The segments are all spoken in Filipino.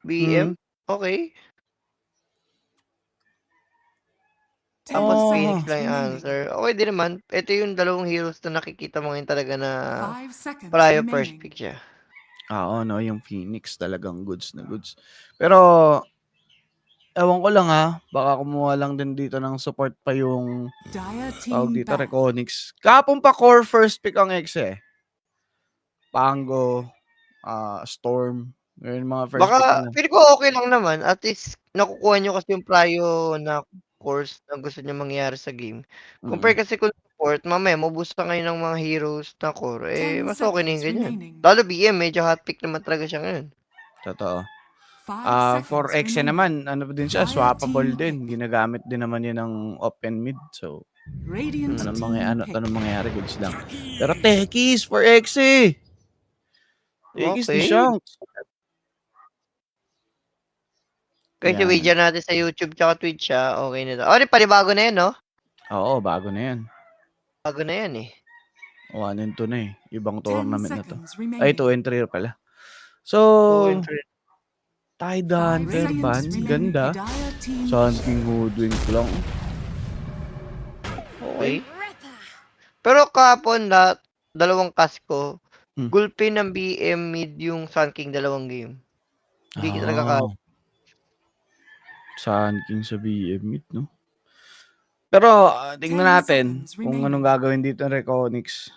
BM, Mm. okey. Tapos Phoenix Oh. lang yung answer. Okey din naman. Ito yung dalawang heroes na nakikita mo ngayon talaga na 5 seconds prio first remaining. pick siya. Oo, 'no, yung Phoenix talagang goods na goods. Pero, ewan ko lang, baka kumuha lang din dito ng support pa yung Dire tawag team dito, ban. Reconyx. Kahapon pa core first pick ang Exe, eh. Pango, Storm, yun yung mga first pick Baka nila. feeling ko okey lang naman at least nakukuha niyo kasi yung prio na course na gusto niyong mangyari sa game. Mm. Compare kasi kung support mamaya maubusan kayo ng mga heroes na core, 10 mas okey na yung seconds ganyan. remaining. Lalo BM medyo hot pick naman talaga siya ngayon. Totoo. 5 For seconds Exe remaining. naman ano din siya, Dire swappable team din. pick. Ginagamit din naman 'yun ng open mid. So, Radiant team pick. anong mangyayari, goods lang. Pero Techies for Exe! Techies ni Okey. Shanks. Kasi Yan. video natin sa YouTube tsaka Twitch, okey na daw. Ano panibago na 'yan 'no? Oo, bago na 'yan. Bago na 'yan, eh. 1 and 2 na, eh. Ibang 10 tournament na 'to. seconds Ay, 2 remaining. and 3 pala. So, 2 and 3. Tide 5 Hunter seconds ban, remaining. ganda. Dire team Sun pick. King Hoodwink lang. Okay. Okey. Pero kahapon dalawang cast ko, Hmm. gulpin ng BM mid yung Sun King dalawang game. Hindi talaga kaya. Sun King sa BM mid, no? Pero, tingnan 10 natin seconds kung anong remaining. gagawin dito ng Reconyx.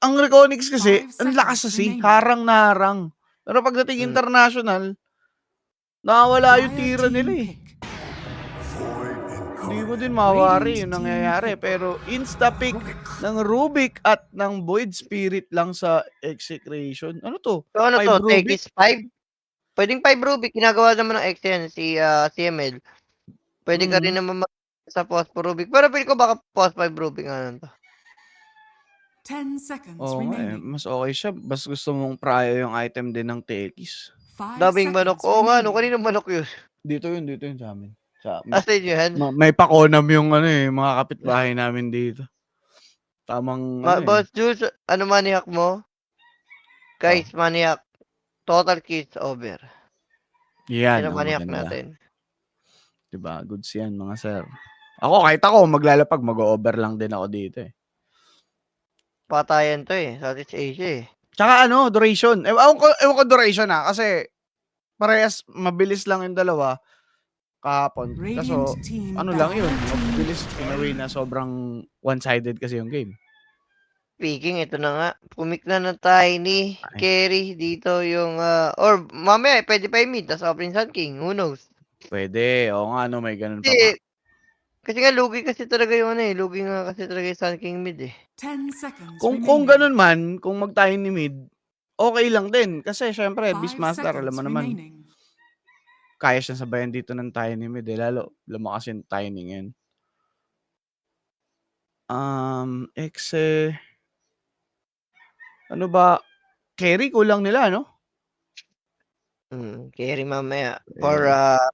Ang Reconyx kasi, 5 ang lakas seconds kasi, remaining. harang na harang. Pero pagdating Hmm. international, nawawala yung Dire tira nila, team eh. pick. Hindi mo din mawari yung Radiant team nangyayari. pick. Pero insta-pick ng Rubik at ng Void Spirit lang sa Execration. Ano to? So ano 5 to, Rubik? Techies 5? Puwedeng 5 Rubik, ginagawa naman ng X yan si ML. Puwede ka rin Mm. naman sa Phosphor Rubik, pero feeling ko baka Phos 5 Rubik nga lang 'to. 10 seconds Oo nga, eh. remaining. Mas okay siya. Mas gusto mong prio yung item din ng Techies. 5 Daming manok, seconds oo nga 'no, remaining. kaninong manok yun? Dito yun sa'min. Sa inyo yan? May pakonam yung mga kapitbahay namin dito. Tamang Boss Jules, ano maniac mo? Oh, Guys, maniac, total kills over. yan Yan ang ang maniac maganda. natin. 'Di ba? Goods yan, mga sir. Kahit ako maglalapag, mag-o-over lang din ako dito, eh. Patayan 'to, Southeast Asia, eh. Tsaka duration. Ewan ko duration, kasi parehas mabilis lang yung dalawa kahapon. Radiant Kaso team lang ban. yun, mabilis in a way na sobrang one-sided kasi yung game. Speaking, ito na nga, pumik na ng Tiny, Ay, carry dito yung, or mamaya puwede pa yung mid tas opening Sun King, who knows? pwede. Oo nga, may ganun pa nga. Kasi kasi nga lugi kasi talaga yung lugi nga kasi talaga yung Sun King mid, 10 seconds Kung remaining. ganun man, kung mag-tiny mid, okay lang din. Kasi syempre, 5 Beastmaster, alam seconds mo naman, remaining. kaya siyang sabayan dito ng tiny mid, lalo lumakas yung tiny ngayon. Exe, ano ba, carry kulang nila, no? Carry mamaya for, Carry.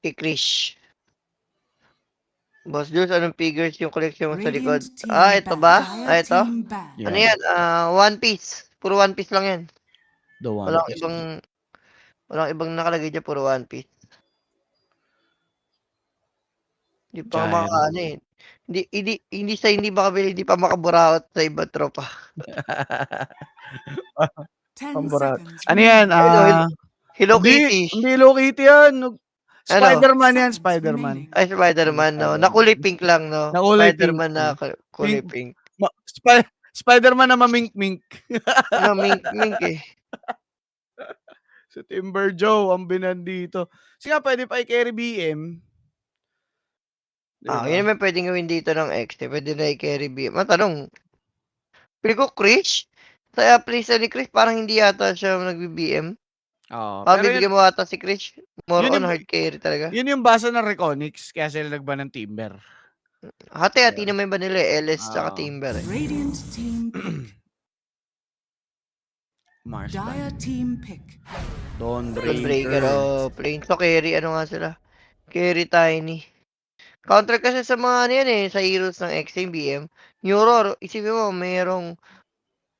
kay Krish. Boss Jules, anong figures yung collection mo sa likod? Radiant team Ito ban. ba? Dire Ito? team ban. Ano Yan, yan, One Piece, puro One Piece lang yan. the One Walang Piece. ibang nakalagay diyan, puro One Piece. Hindi pa Gyro. hindi makabili, hindi pa makaburaot sa ibang tropa. 10 Pambura. seconds Ano yan? remaining. Hello Hindi, Kitty. hindi Hello Kitty yan. Ano? 5 Spider-Man yan, seconds Spider-Man. remaining. Ay, Spider-Man, no? Na Spider-Man. kulay pink lang, no? Na kulay pink. Spider-Man na kulay Pink. pink. Spider-Man na mamink-mink. Na mink, eh. Si Timber Joe ang binandito. Kasi nga, pwede pa i-carry BM. Yun Diba? naman pwedeng gawin dito ng XT. Pwede na i-carry BM. Matanong, pili ko Krish? Sa playstyle ni Krish, parang hindi yata siya nagbi-BM. Oo. Parang Pero bibigyan mo ata si Krish. More yun on yung, hard carry talaga. yun yung basa ng Reconyx. Kaya sila nagban ng Timber. Hati-hati naman ba nila LS tsaka Oo. Timber, eh. Radiant team pick. Mars Dire Band. team pick. Dawnbreaker, Dawnbreaker. plain to carry. Ano nga sila? Carry Tiny. Counter kasi sa mga ano yan, sa heroes ng XM, BM. Neuro, isipin mo, mayroong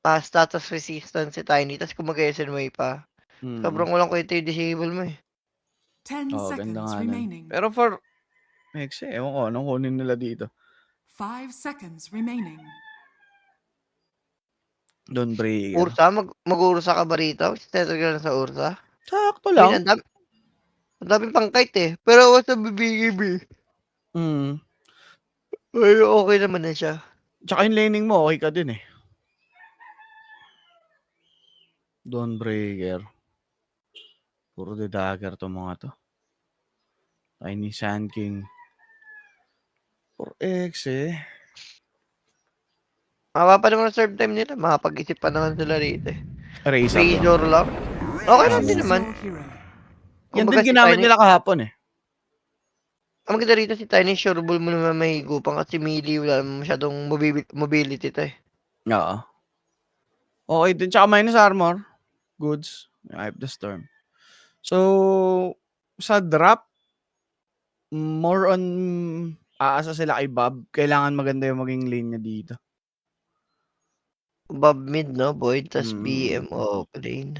status resistance si Tiny, tapos kung mag-SNY pa. Sobrang walang kwenta yung disable mo eh. 10 Oo, ganda seconds nga nun. remaining. Pero for Hexe, ewan ko anong kunin nila dito. 5 seconds remaining. Dawnbreaker. Ursa, mag-ursa ka ba rito? Settle ka na sa ursa? Sakto Ayun, lang. ang daming pang-kite eh. Pero what's sa BBB? Mm. Ay, okay naman na siya. Tsaka yung laning mo, okay ka din eh. Dawnbreaker. Puro the dagger to mga to. Tiny Sand King. 4X eh. Mababa pa naman ang serve time nila. Makapag-isip pa naman sila rito eh. Raise up. Razor lang. Okay lang din Choose naman. your hero. Yan Kumbaga din si ginamit Tiny, nila kahapon eh. ang maganda rito si Tiny, sure ball mo naman may higupang kasi melee wala naman masyadong mobility to eh. Oo. Okay din. Tsaka minus armor. Goods. Hype the Storm. So, sa drop, more on aasa sila kay Bob. Kailangan maganda yung maging lane niya dito. Bob mid, no? Void, tas Mm. BM o lane.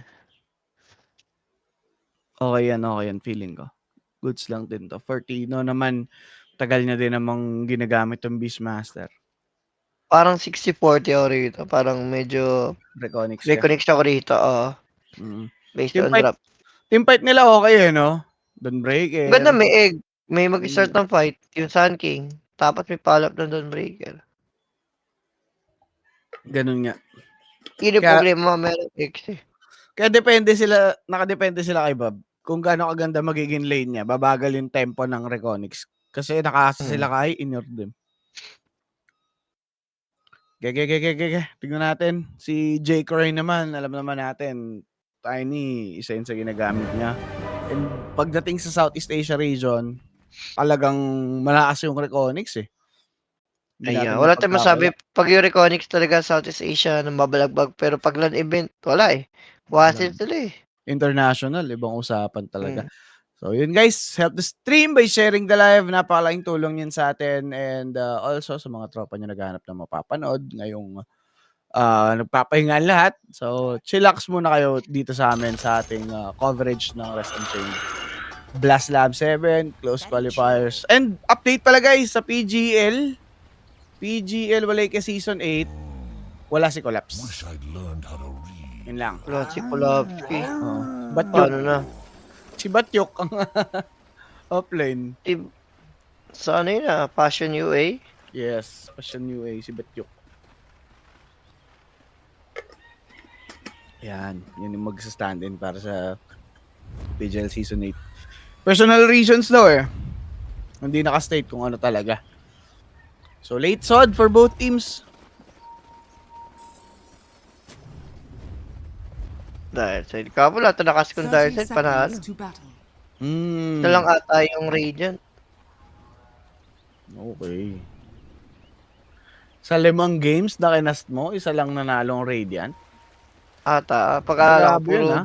Okay yan, feeling ko. Goods lang din to. Fortino naman, tagal niya din namang ginagamit yung Beastmaster. Parang 60-40 ako rito. Parang medyo Reconics may ka. connection ako rito. Mm. Based Team on fight, drop. team fight nila okay eh, no? Dawnbreaker. Ganda may egg. May mag-start ng fight. Yung Sun King. Tapos may follow-up ng Dawnbreaker. Ganun nga. Yun yung Kaya- problema meron X eh. Kaya nakadepende sila kay Bob. Kung gaano kaganda magiging lane niya, babagal yung tempo ng Reconics. Kasi nakaasa sila kay inner them. Tignan natin. Si J. Croy naman, alam naman natin, Tiny, isa yun sa ginagamit niya. And pagdating sa Southeast Asia region, talagang malakas yung Reconics eh. Hindi Ayan. natin Wala tayong masabi. mapagkakala. Pag yung Reconics talaga Southeast Asia nang babalagbag. Pero pag LAN event, wala eh. Wasil sila eh. International, ibang usapan talaga. Mm. So yun guys, help the stream by sharing the live. Napakalaking tulong yan sa atin. And also sa mga tropa nyo naghahanap na mapapanood ngayong nagpapahinga ang lahat. So chillax muna kayo dito sa amin sa ating coverage ng Rest Unchained. Blast Lab 7, close qualifiers. And update pala guys sa PGL. PGL Waleke Season 8. Wala si Collapse. Yun lang. Wala si Kulopski. Batyok. Paano na? Si Batyok ang offline. Sa ano yun Passion UA? Yes, Passion UA, si Batyok. Yan, yun yung magsa-stand-in para sa PGL Season 8. Personal reasons daw eh. Hindi naka-state kung ano talaga. So, late sod for both teams. Dahil sa Kapo lahat na nakas kung 30 dahil sa panalo. seconds to battle. Ito lang ata yung Radiant. Okay. Sa 5 games na kinast mo, isa lang nanalong Radiant. Ata. Pag-alala ko, Grabe yun, ha?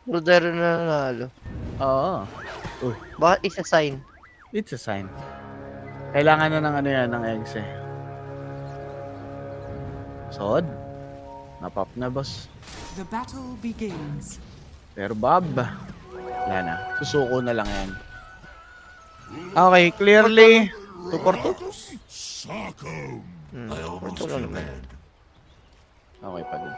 puro dero na nanalo. Oo. Bakit isa sign? It's a sign. Kailangan na ng ano yan, ng eggs eh. Sod. Napop na, boss. The battle begins. Pero Bob, wala na. Susuko na lang yan. Okay, clearly, 2 for 2. Ito lang naman. Okay pa din.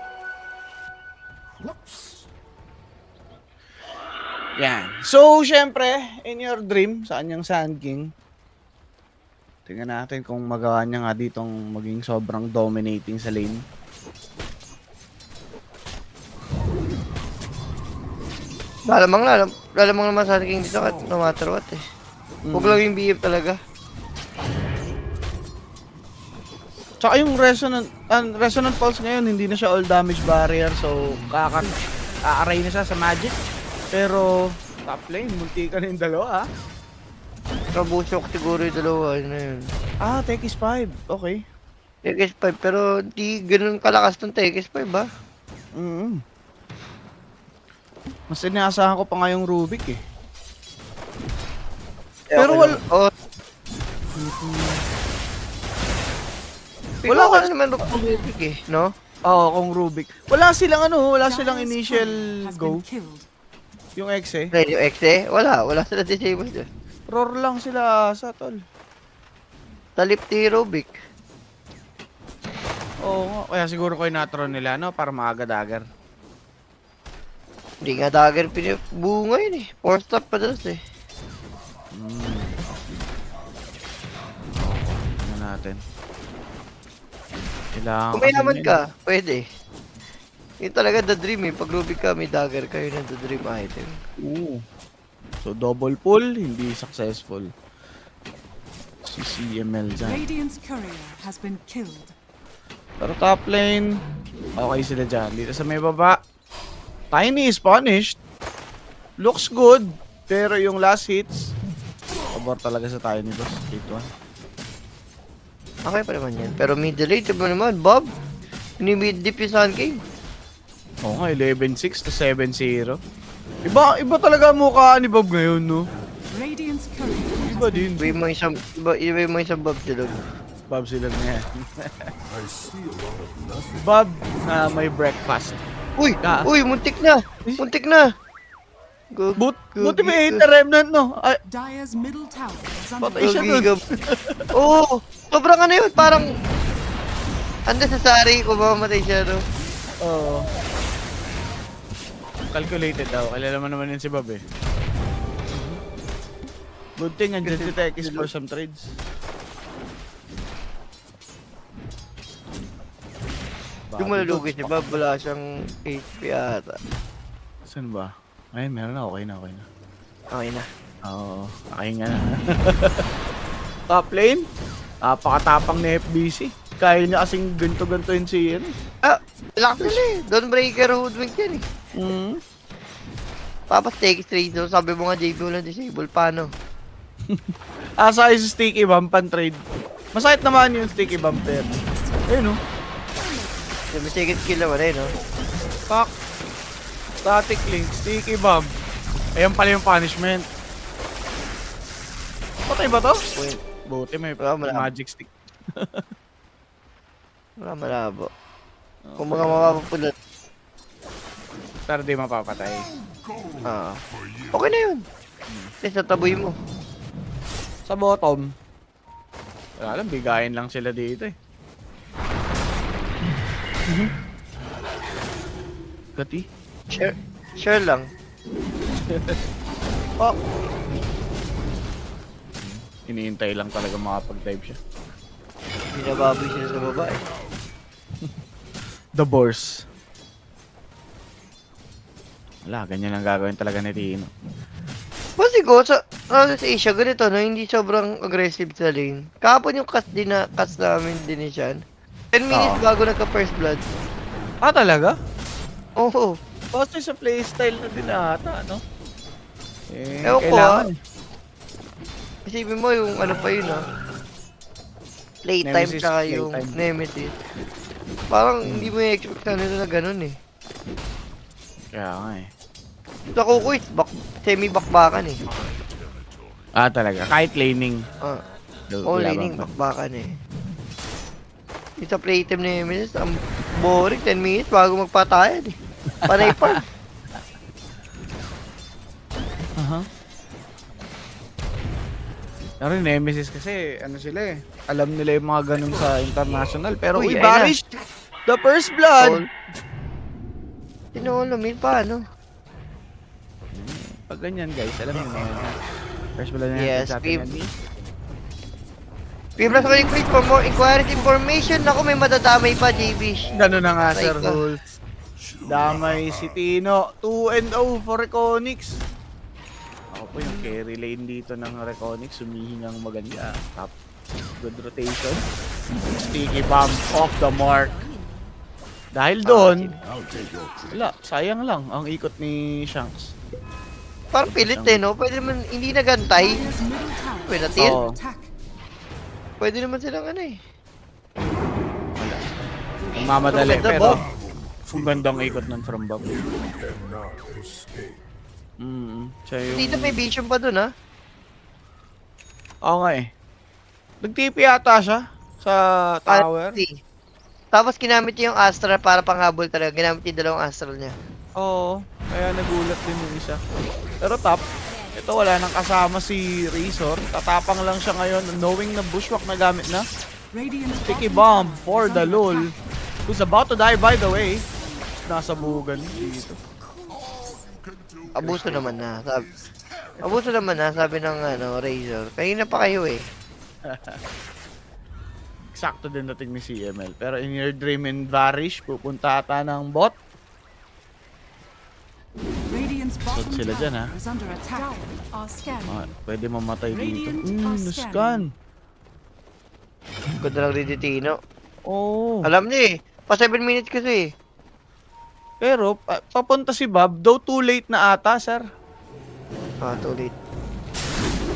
Yan. So, syempre, in your dream, saan yung Sand King? Tingnan natin kung magawa niya nga ditong maging sobrang dominating sa lane. Lalamang naman sa akin dito kahit no matter what eh. Huwag lang yung BF talaga. Tsaka yung resonant pulse ngayon, hindi na siya all damage barrier. So, aaray na siya sa magic. Pero, top lane, multi ka na yung dalawa. Trabusok siguro yung dalawa. Yun na yun. Tekis 5. Okay. Tekis 5 pero di ganun kalakas ng Tekis 5 ba? Mas inaasahan ko pa nga yung Rubik eh. Pero wala. Wala ka na naman Rubik eh, no? Oo, kung Rubik. Wala silang Dire's initial courier has go. been killed. Yung Exe. Radio X wala sila disable dyan. Roar lang sila sa tol. Talip ni Rubik. Oo nga. Kaya siguro ko inatron nila, no? Para maaga dagger. Hindi nga dagger pinibunga yun eh. 4 stop pa doon eh. Ano natin? Kailangan Kung may kasi naman yun. ka, pwede. Yun talaga the dream eh. Pag Rubik ka, may dagger kayo ng the dream item. Oo. So double pull, hindi successful. Si CML dyan. Radiant's courier has been killed. Pero top lane, okay sila dyan. Dito sa may baba, Tiny is punished. Looks good. Pero yung last hits, pabor talaga sa Tiny boss. 8-1. Okay pa naman yan. Pero middle lane, diba naman, Bob? Mid deep yung Sun King. Oo nga, 11-6 to 7-0. Iba talaga ang mukha ni Bob ngayon, no? Radiant's courier has Iba been din. Iba yung isang Bob silog. Bob sila na yan. Bob na may breakfast. Uy! Ah. Uy! Muntik na! Muntik na! Buti may 8 na remnant, no? Ay, Dire's middle tower is under patay siya dun. Oo! Sobrang ano yun, parang... unnecessary kung mamamatay siya, no? Oo. Calculated daw. Kilala mo naman yun si Bob eh. Good thing, andyan si Tekis for some trades. Yung malulugi si Bob, wala siyang HP ata. Saan ba? Ayun, meron na. Okay na. Okay na. Oo. Okay nga na. Top lane? Napakatapang ni FBC. Kaya niya kasing ganto-ganto yun si yan. Ah! Lakas nila eh. Dawnbreaker hoodwink yan eh. Tapos take straight doon. Sabi mo nga JB walang disable. Paano? Asa is sticky bump and trade. Masakit naman yung sticky bump there. Ayun, no? May second skill naman eh, no? Pak. Static link, sticky bomb. Ayan pala yung punishment. Patay ba to? Point. Buti may Wala, malabo. magic stick. Wala malabo. Kung mga mapapapulot. Pero di mapapatay. Ah. Okay na yun. Please, nataboy mo. Sa bottom. Wala lang, bigayin lang sila dito eh. Gati. Share lang. Oh. Iniintay lang talaga makapag-dive siya. Binababoy sila sa baba eh. The Boars. Wala, ganyan ang gagawin talaga ni Tino. Kasi ko, sa Asia, ganito, no? Hindi sobrang aggressive sa lane. Kahapon yung cast namin din ni Sean. 10 minutes Oo. bago nagka-first blood. Ah, talaga? Oo. Kasi sa playstyle na din ata, ano? Eh, Ewan ko, kailangan. Isipin mo yung ano pa yun, ah. Playtime Nemesis, tsaka yung playtime. Nemesis. Parang hindi mo i-expect na nila na ganun eh. Kaya nga eh. Sa Kukuy, semi-bakbakan eh. Ah, talaga. Kahit laning. Ah, Laban laning pa. bakbakan eh. Yung sa playtime Nemesis, ang boring, 10 minutes bago magpatayan eh. Panay pa. Aha. Pero yung Nemesis kasi, ano sila eh. Alam nila yung mga ganun sa international. Pero Uy, uy, ayun Barish! The first blood! Tinulamin pa, no? Pag ganyan guys, alam mo na yan. First blood na Yes, sa Pib. atin yan. Pibras ko click for more inquiries information. Ako may madadamay pa, JB. Ganun na nga, Sir Right ka. Hulz. Damay si Tino. 2-0 for Reconyx. Ako po yung carry lane dito ng Reconyx. Sumihingang maganda. Top. Good rotation. Sticky bomb off the mark. Dahil doon, wala, sayang lang ang ikot ni Shanks. Parang pilit eh, no? Pwede naman, hindi nagantay. Dire's middle tower Pwede is natin. Oo. under attack. Pwede naman silang ano eh. Wala. Ang mamadali, Pero ganda, pero Bob. ang gandang ikot nun from Bob. Siya yung... Dito may vision pa dun, ha? Oo nga eh. Nag-TP ata siya sa tower. Ah, Tapos ginamit niya yung Astral para panghabol talaga. Ginamit yung dalawang Astral niya. Oo, kaya nagulat din yung isa. Pero top, ito wala nang kasama si Razor. Tatapang lang siya ngayon knowing na Bushwhack na gamit na. Radiant's Sticky bottom bomb tower for is the under lol. attack. Who's about to die by the way. Nasa bugan dito. Abuso naman na. Sabi ng Razor. Kanina pa kayo eh. Eksakto din dating ni CML. Pero in your dream and Varish, pupunta ata ng bot. Radiant's bottom sila dyan, ha? tower is under attack. Are scanning. Ah, pwede mamatay dito. Radiant are Nascan. Ganda ng Riditino. Oo. Alam niya eh. Pa 7 minutes kasi eh. Pero, papunta si Bob, though too late na ata, sir. Ah, too late.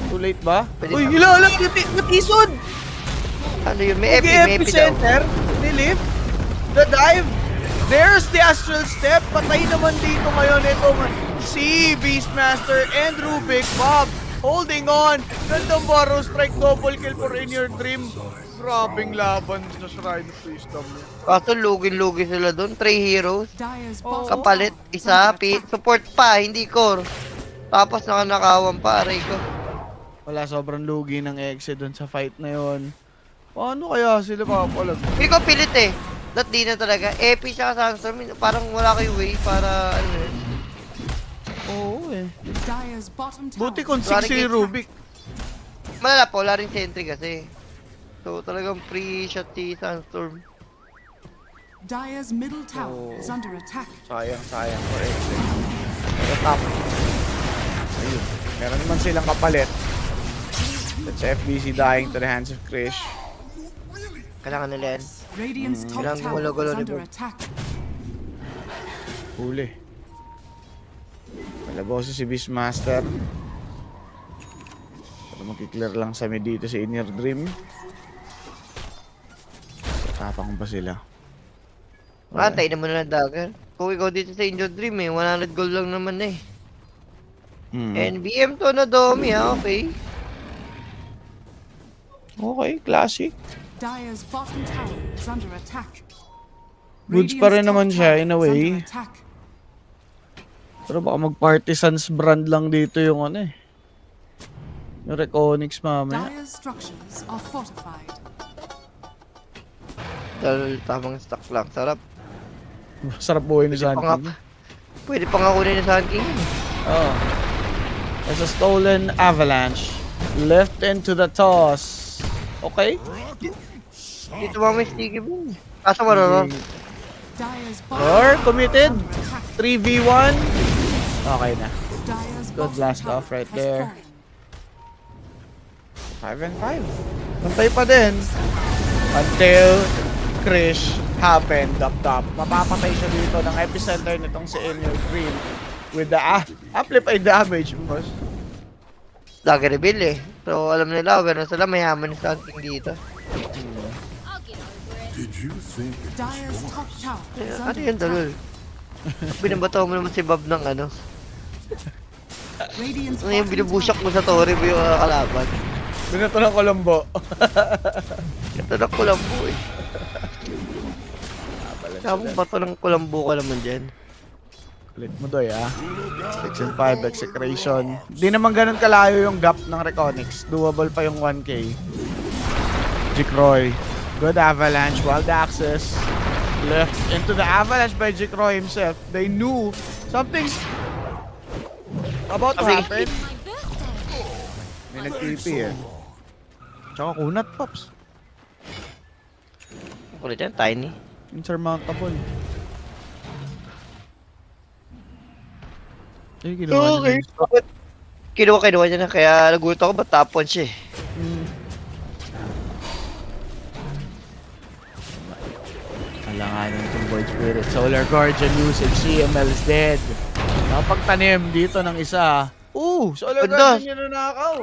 Too late ba? Pwede Uy, pa. gila, natisod! Ano yun? May epi daw. Epicenter, nilip, the dive, there's the astral step, patay naman dito ngayon itong si Beastmaster and Rubik. Bob, holding on, gandang Barrow Strike, double kill for In Your Dream. Grabing laban sa Shrine of Wisdom. Kaso lugin-lugi sila doon. 3 heroes. Dyer's Oh. bottom Kapalit. tower is Isa. under attack. Support pa. Hindi core. Tapos nakanakawan pa. Aray ko. Wala, sobrang lugi ng Exe dun sa fight na yon. Paano kaya sila papalag? Hindi ko pilit eh. That di na talaga. Epi siya Sandstorm. Parang wala kayo way para ano yun. Oo eh. Dyer's bottom tower. Buti kung Sorry, 6 si Kate. Rubik. Malala po. Wala rin sentry kasi. So talagang free shot si Sandstorm. Dyer's middle tower Oh. is under attack. Sayang for Exe. Pero top. Ayun. Meron naman silang kapalit. That's FBC dying to the hands of Krish. Kailangan nila yan. Radiant's top Kailangan tower gulo-gulo is ni under Bob. attack. Huli. Malabose si Beastmaster. Pero magkiklear lang sa mid dito si In Your Dream. Tapang ba sila? Antay naman na ng dagger. Kung ikaw dito sa Injo Dream eh. 100 gold lang naman eh. NBM to na Domi ha. Okay. Okay, classic. Dyer's bottom tower is under attack. Goods pa rin Radiant's naman top siya, tower in a is way. under attack. Pero baka mag-Partisans brand lang dito yung ano eh. Yung Reconyx mamaya. Dyer's structures are fortified. Dahil tamang stock lang. Sarap. Sarap buhay ni Sun Pang- King. Pwede pa nga kunin ni Sun King. Oh. There's a stolen avalanche. Left into the toss. Okay? Dito mga may sticky boom. Kaso maroror. Dyer's Or bottom committed. tower is under attack. 3v1. Okay na. Dyer's Good bottom blast tower off right has there. fallen. 5 and 5. Pantay pa din. Until Krish happened up top. Mapapatay siya dito ng epicenter nitong si In Your Dream with the amplified damage, boss. Dagger reveal eh. So alam nila, gano'n sila, mayaman ni Sun King dito. Dyer's top tower is Ano under yun, Dalul? attack. Binabato mo naman si Bob ng ano. Radiant's Ano yung bottom binubushak mo tower sa Tori mo yung kalaban. Binato ng Colombo. Ito na kulambo eh. Kapag bato ng kulambo ka naman dyan. Kulit mo doy, ah. Section 5, execration. Di naman ganun kalayo yung gap ng Reconyx. Doable pa yung 1k. Jikroy. Good avalanche, wild access. Left into the avalanche by Jikroy himself. They knew something's about to happen. May nag-TP eh. Tsaka kunat, Pops. Kulit yan, tiny. Insurmountable. Ay, ginawa Okay. niya. Kinuha niya na, kaya nagulat ako, ba't tapon siya eh. Alanganin itong Void Spirit. Solar Guardian usage. CML is dead. Napagtanim dito ng isa. Solar Ganda. Guardian yun na nakaw.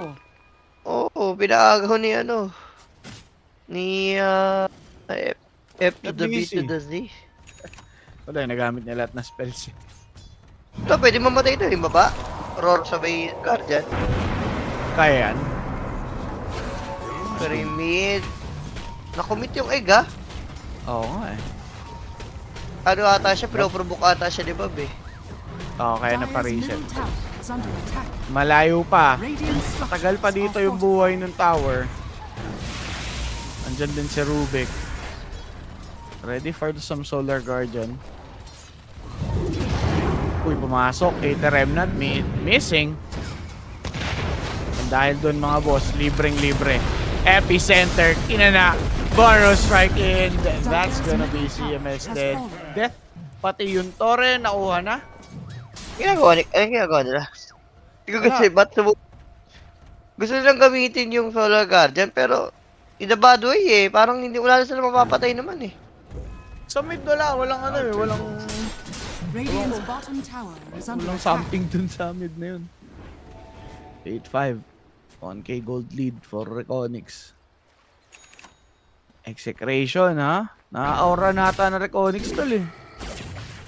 Oo, pinaagaw ni ano. Ni, F to the B FBC. to the Z. Wala, nagamit niya lahat na spells. Ito, pwede mamatay ito, yung baba. Roar sabay Guardian. Kaya yan. Pero yung mid. Nakumit yung egg ah. Oo nga eh. Ano ata siya, pinoprovoke ata siya ni Bob eh. Oo, kaya Dire's napa-reset. middle tower is under attack. Malayo pa. Radiant Tagal pa dito yung buhay ng tower. Andyan din si Rubik. Ready for some Solar Guardian. Uy, pumasok. 8 Remnant. Missing. And dahil doon mga boss, libreng-libre. Epicenter. Kinana. Burrow strike in. That's gonna be CMS dead. Death. Pati yung Torre, nauha na. Ginagawa nila? Hindi ko kasi, ba't gusto nilang gamitin yung Solar Guardian, pero in a bad way eh. Parang wala na sila mapapatay naman eh. Sa mid wala. Walang ano eh. Walang Radiant's bottom tower is under walang attack. something dun sa mid na yun. 8-5. 1k gold lead for Reconyx. Execration ha? Na-aura nata na Reconyx tol eh.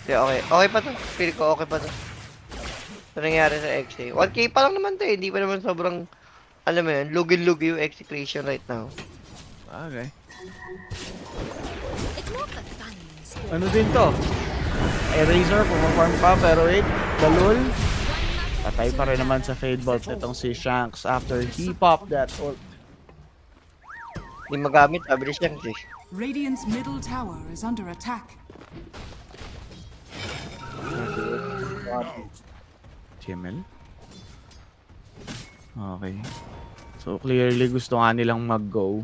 Okay. Okay pa to. Feel ko okay pa to. Ito nangyari sa XA. 1k pa lang naman to eh. Hindi pa naman sobrang, alam mo yun, lugi-lugi yung execution right now. Okay. It's more for fun than sport. Ano din to? Eraser, pumafarm pa pero wait, Balul. Patay pa rin naman sa Fade Bolt itong si Shanks after he popped that ult. Hindi magamit, sabi ni Shanks eh. Radiant's middle tower is under attack. TML? Okay. So clearly gusto nga nilang mag-go.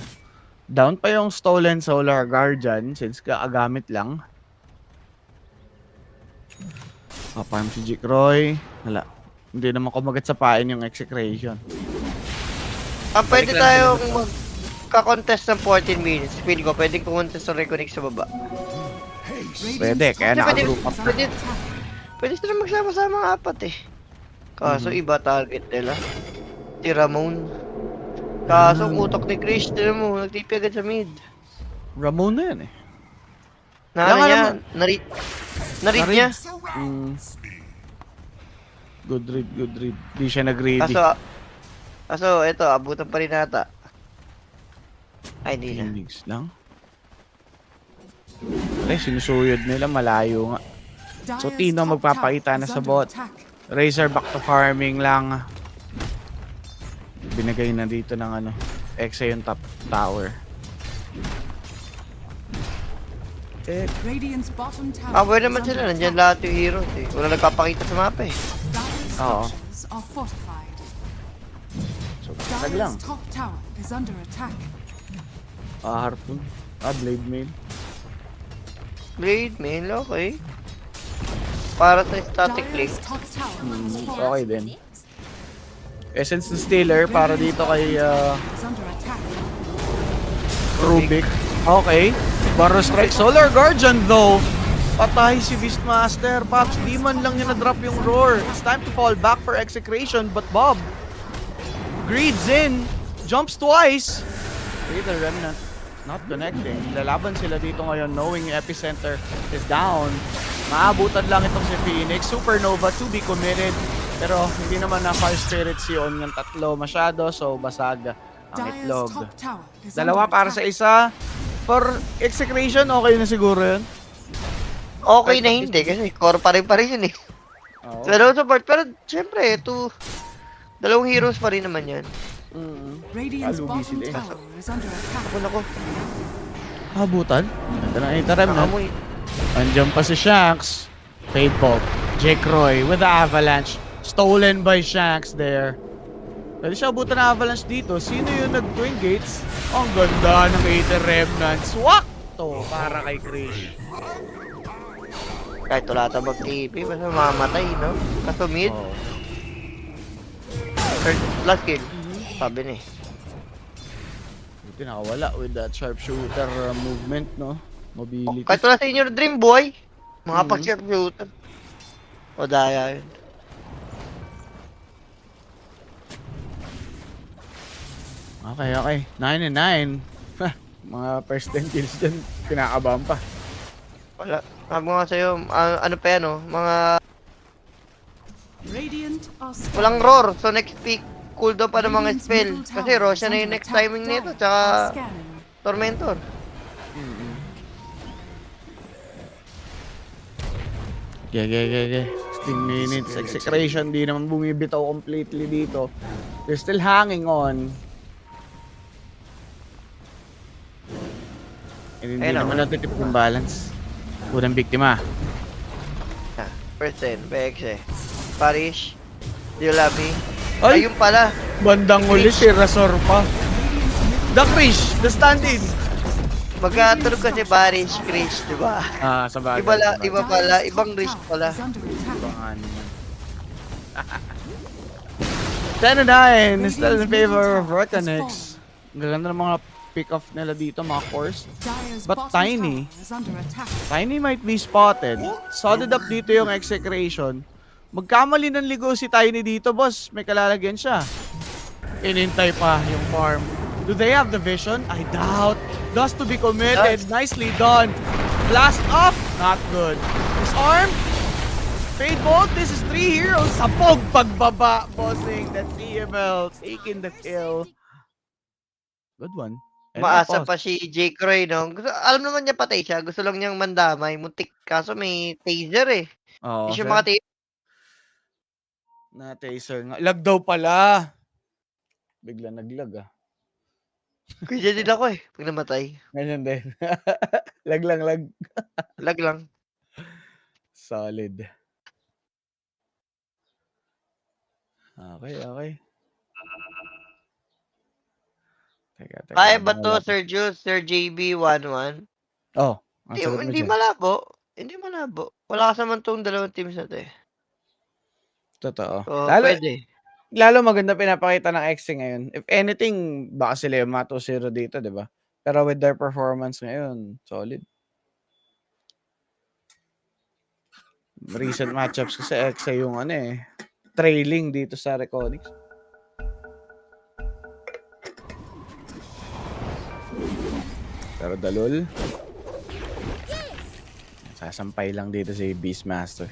Down pa yung stolen Solar Guardian since kaagamit lang. Paparm si Jikroy. Wala. Hindi naman kumagat sa pain yung execration. Pwede Balik lang tayong sila. magka-contest ng 14 minutes. Feel ko, pwedeng kumontest ng Reconnect sa baba. Pwede, kaya top pwede- naka-group up. tower is under pwede- attack. Pwede sila magsama-sama ng apat eh. Kaso iba target nila. Si Ramon. Kaso ang utok ni Chris, tinan mo, nagtipi agad sa mid. Ramon na yan eh. Na Kaya ano nga niya, naman- naread Naread. niya. Mm. Good read, good read. Di siya nag-ready. Kaso, eto, abutan pa rin nata. Ay, hindi na. Phoenix lang. Eh, sinusuyod nila, malayo nga. So, Dire's Tino top magpapakita tower na is sa under bot. attack. Razor back to farming lang. Binigay na dito ng ano, Exa yung top tower. Radiant's bottom tower Pwede is naman under sila, attack. nandyan lahat yung heroes eh. Wala nagpapakita sa mapa eh. Dire's Oo. structures are fortified. So, tag lang. Dire's top tower is under attack. Harpoon. Blade mail. Blade, main, okay. Para sa static link. Dire's top tower is Okay din. Essence the Stealer para dito kay is under attack. Rubik. Okay. Barrow Strike. Solar Guardian though. Patay si Beastmaster. Pops, di man lang niya na-drop yung roar. It's time to fall back for execration. But Bob, greeds in. Jumps twice. Either Remnant. Not connecting. Lalaban sila dito ngayon knowing Epicenter is down. Maabutan lang itong si Phoenix. Supernova to be committed. Pero hindi naman na Fire Spirits yun yung tatlo masyado. So basag ang Dire's itlog. top tower is Dalawa under para sa attack. isa. For execration, okay na siguro yun. Okay na hindi kasi core pa rin yun eh. Oo. Pero support, pero syempre, dalawang heroes pa rin naman yan. Radiant's Kalugi bottom sila eh. tower is under attack. Ako. Habutan. Ganda na itarem na. Nakamoy. Andiyan pa si Shanks. Fade Bolt. Jake Roy with the avalanche. Stolen by Shanks there. Pwede siya abutan ng avalanche dito. Sino yung nag-twin gates? Ang ganda ng 80 remnants. Wakto para kay Krish. Kahit wala tabag TP, basta mamamatay, no? Kaso mid, Oh. last kill. Sabi ni. Buti nakawala with that sharpshooter movement, no? Mobility. Kahit wala sa inyo dream boy, mga pag-sharpshooter. O daya yun. Okay, okay. 9 and 9. Mga first 10 kills dyan, pinakabahan pa. Wala. Sabi ko nga sa'yo, ano pa yan, oh, mga Radiant are walang roar. So next peak, cooldown pa ng mga spell. Kasi Roshan na yung next timing nito, tsaka Tormentor. Okay. 16 minutes. Execration, di naman bumibitaw completely dito. They're still hanging on. And hindi Ayun naman ako. natitip yung balance. Unang biktima. Percent, BX eh. Parish, Diolabi. Ay! Ayun pala. Bandang huli si Razor pa. The Fish, the stand-in. Magkatulog kasi Parish, Chris, di ba? Sa bagay. Iba pala, ibang risk pala. Is under attack. 10-9 is still in favor of Reckonix. Ang ganda ng mga pick-off nila dito, mga course. Dire's But bottom Tiny. tower is under attack. Tiny might be spotted. Solid up dito yung execration. Magkamali ng ligo si Tiny dito, boss. May kalalagyan siya. Inintay pa yung farm. Do they have the vision? I doubt. Does to be committed. Nicely done. Blast off. Not good. Disarm. Fade bolt. This is 3 heroes. Sabog pagbaba. Bossing. That's EML. Taking the kill. Good one. And Maasa pause. pa si J. Croy, no? Alam naman niya patay siya. Gusto lang niyang mandamay. Muntik. Kaso may taser eh. Oo, Hindi siya sir. makataser. Na taser nga. Lag daw pala. Bigla naglag ah. Kaya din ako eh. Pag namatay. Ganyan din. Lag lang, lag. Lag lang. Solid. Okay. Teka. Kaya ba abang to, lang. Sir Jules, Sir JB 11? Oh, ang sagot mo Hindi dyan. malabo. Hindi malabo. Wala ka naman tong dalawang teams na to eh. Totoo. So, Lalo, pwede. lalo maganda pinapakita ng XC ngayon. If anything, baka sila yung 2-0 dito, di ba? Pero with their performance ngayon, solid. Recent matchups kasi XA yung trailing dito sa Reconnix. Pero Dalol, sasampay lang dito si Beastmaster.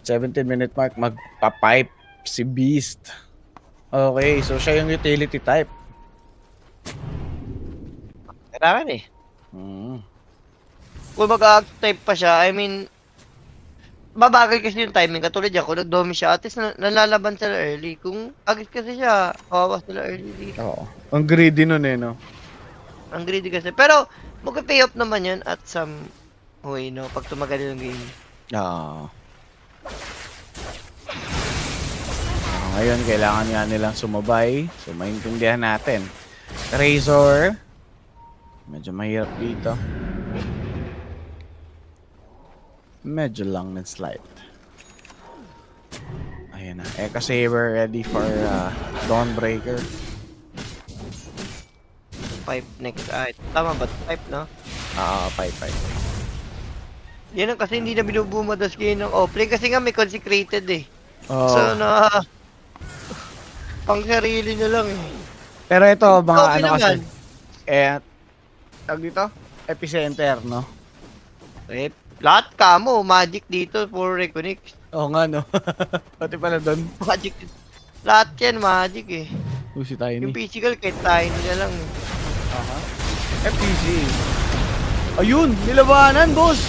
17-minute mark, magpa-pipe si Beast. Okay, so siya yung utility type. Kailangan eh. Hmm. Kung mag-type pa siya, I mean, mabagal kasi yung timing. Katulad yan, kung nag-domi siya, at least nalalaban sila early. Kung agad kasi siya, kawawa sila early dito. Oo. Ang greedy nun no? Ang greedy kasi. Pero, mag-pay off naman yan at some way, no? Pag tumagal yung game. Oo. Ngayon, kailangan nga nilang sumabay. So, maintindihan natin. Razor. Medyo mahirap dito. Medyo lang ng slide. Ayan na. Echo Saber ready for Dawnbreaker. Pipe next. Tama ba? Pipe, no? Pipe. Yan ang kasi hindi na binubumadas kayo ng offlane kasi nga may consecrated eh. Oh. So pang sarili na lang eh. Pero ito, mga Okay ano naman. kasi. Tawag dito? Epicenter, no? Eh, lahat kamo, magic dito for Reconnix. Oo nga, no? Pati pala doon. Magic. Lahat yan, magic eh. Si Tiny. Yung physical, kahit tayo nila lang. FPG. Ayun, nilabanan, boss.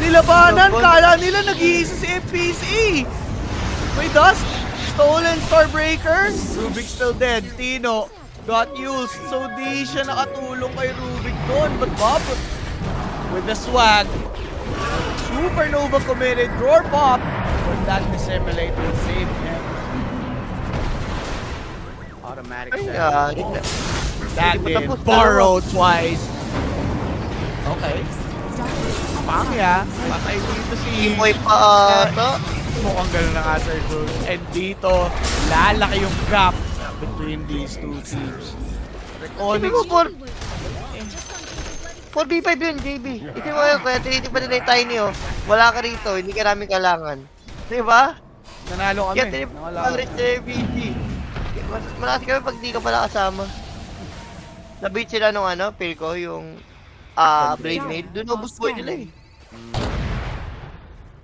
Nilabanan, kala nila nag-iisa si FPC. May dust. Stolen Starbreaker. Rubik still dead. Tino got used. So di siya nakatulong kay Rubik doon. But Bob, with the swag, Supernova committed. Roar pop. But that dissimulate will save him. Automatic Ay, death. That Hindi pa in. tapos, Borrow twice. Okay. Pangya. Patay dito si Imoy pa ata. mukhang gano'n na nga, Sir Jules. And dito, lalaki yung gap between these two teams. Hindi Reconnix. mo 4v5 yun, JB. Hindi mo yun, kaya tinitin pa nila yung Tiny oh. Wala ka rito, hindi ka namin kailangan. Di ba? Nanalo kami. Kaya tinitin pa nila yung JBG. Malakas kami pag di ka pala kasama. Nabait sila nung feel ko, yung Blade Maid. Doon ubus boy nila eh.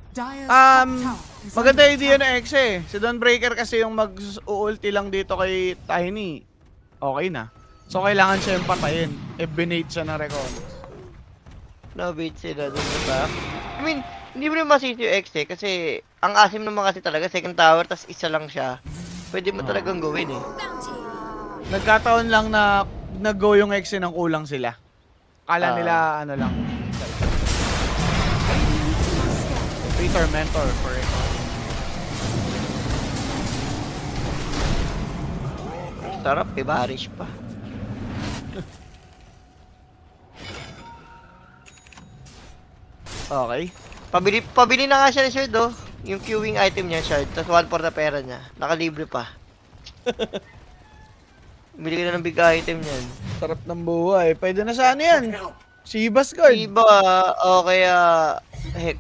Dire's top tower is Maganda under idea attack. na X eh. Si Dawnbreaker kasi yung mag-ulti lang dito kay Tiny. Okay na. So kailangan siya yung patayin. Ebinate siya ng Reconnix. Nabait sila doon, diba? I mean, Hindi mo rin masisi yung X eh, kasi ang asim naman kasi talaga, second tower, tas isa lang siya. Pwede mo talagang gawin eh. Nagkataon lang na nag-go yung X ng kulang sila. Kala Ah. nila ano lang. Free Tormentor for it. Sarap eh, barish pa. Okay. Pabili na nga siya ng shard oh. Yung queuing item niya, shard. Tapos 1/4 na pera niya. Nakalibre pa. Bili ka na ng big item niyan. Sarap ng buhay. Pwede na sa ano yan? Shibas card. Iba o kaya Hex.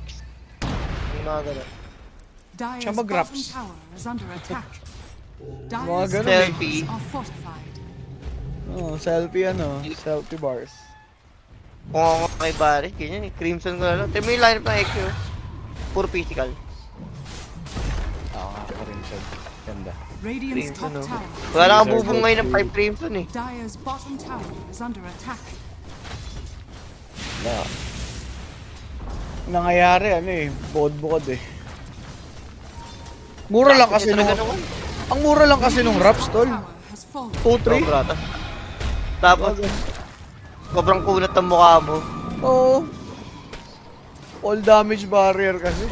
Yung mga ganun. Dire's Siya bottom mag-raps. tower is under attack. Mga Dire's ganun eh. structures are fortified. Oh, selfie ano? Selfie bars. Kung ako kay Barry, ganyan eh. Crimson ko na lang. Tignan mo yung lineup ng EQ. Puro physical. Oo nga, Crimson. Ganda. Radiant's Crimson top oh. tower. Wala kang bubong ngayon ng 5 Crimson eh. Dire's bottom tower is under attack. Na. Nangyayari ano eh, bukod-bukod eh. Mura lang kasi nung ang mura lang kasi nung Raps tol. Tower has fallen. 2-3. Sobra. Tapos, sobrang kunat ang mukha mo. Oo. All damage barrier kasi.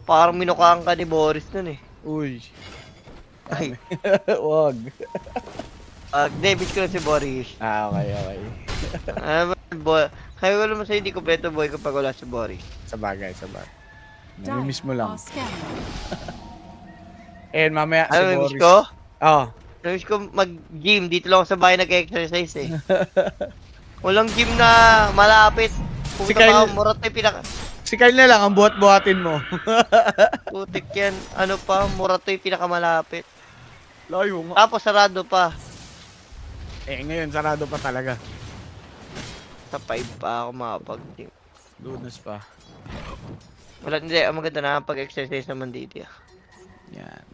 Parang minukaan ka ni Boris nun eh. Uy. Ay, Wag. damage ko na si Boris. Ah, okay, okay. Kaya ko naman sa'yo, hindi kompleto boy kapag wala si Boris. Sa bagay, sa bagay. Namimiss mo Dire lang. are scanning. And mamaya si Ano, miss Boris. ko? Oh. Namiss ko mag-gym. Dito lang ako sa bahay nag-exercise eh. Walang gym na malapit. Si Puta Kyle- pa, murat na pinaka... Si Kyle na lang ang buhat-buhatin mo. Putik yan. Ano pa, murat yung pinakamalapit. Layo nga. Tapos sarado pa. Eh, ngayon sarado pa talaga. Sa 5 pa ako makapag-gym. Lunes pa. Wala, hindi. Ang maganda na pag-exercise naman dito. Yan.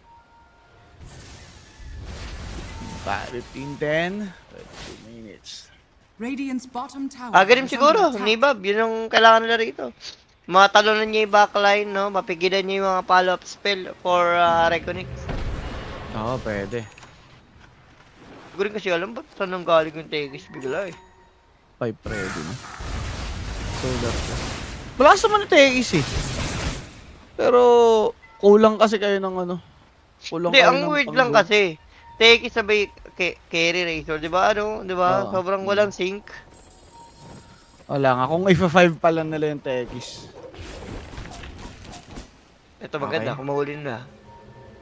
15-10. 2 minutes. Radiant's bottom tower. Agalim is siguro, under attack. ni Bob. Yun ang kailangan nila rito. Matalunan niya yung backline, no? Mapigilan niya yung mga follow-up spell for Reconnect. Oo, pwede. Siguro rin kasi alam ba't saan nang galing yung Tegis bigla eh. 5 ready na. Solar ka. Malakas naman yung Tegis eh. Pero, kulang kasi kayo ng ano. Kulang Hindi, kayo ang ng weird lang pang-goal. kasi. Tegis sabay carry Razor, di ba? Ano? Di ba? Oo. Sobrang walang sync. Wala nga. Kung ipa-5 pa lang nila yung Tegis. Ito maganda, Okay. kung mahuli na.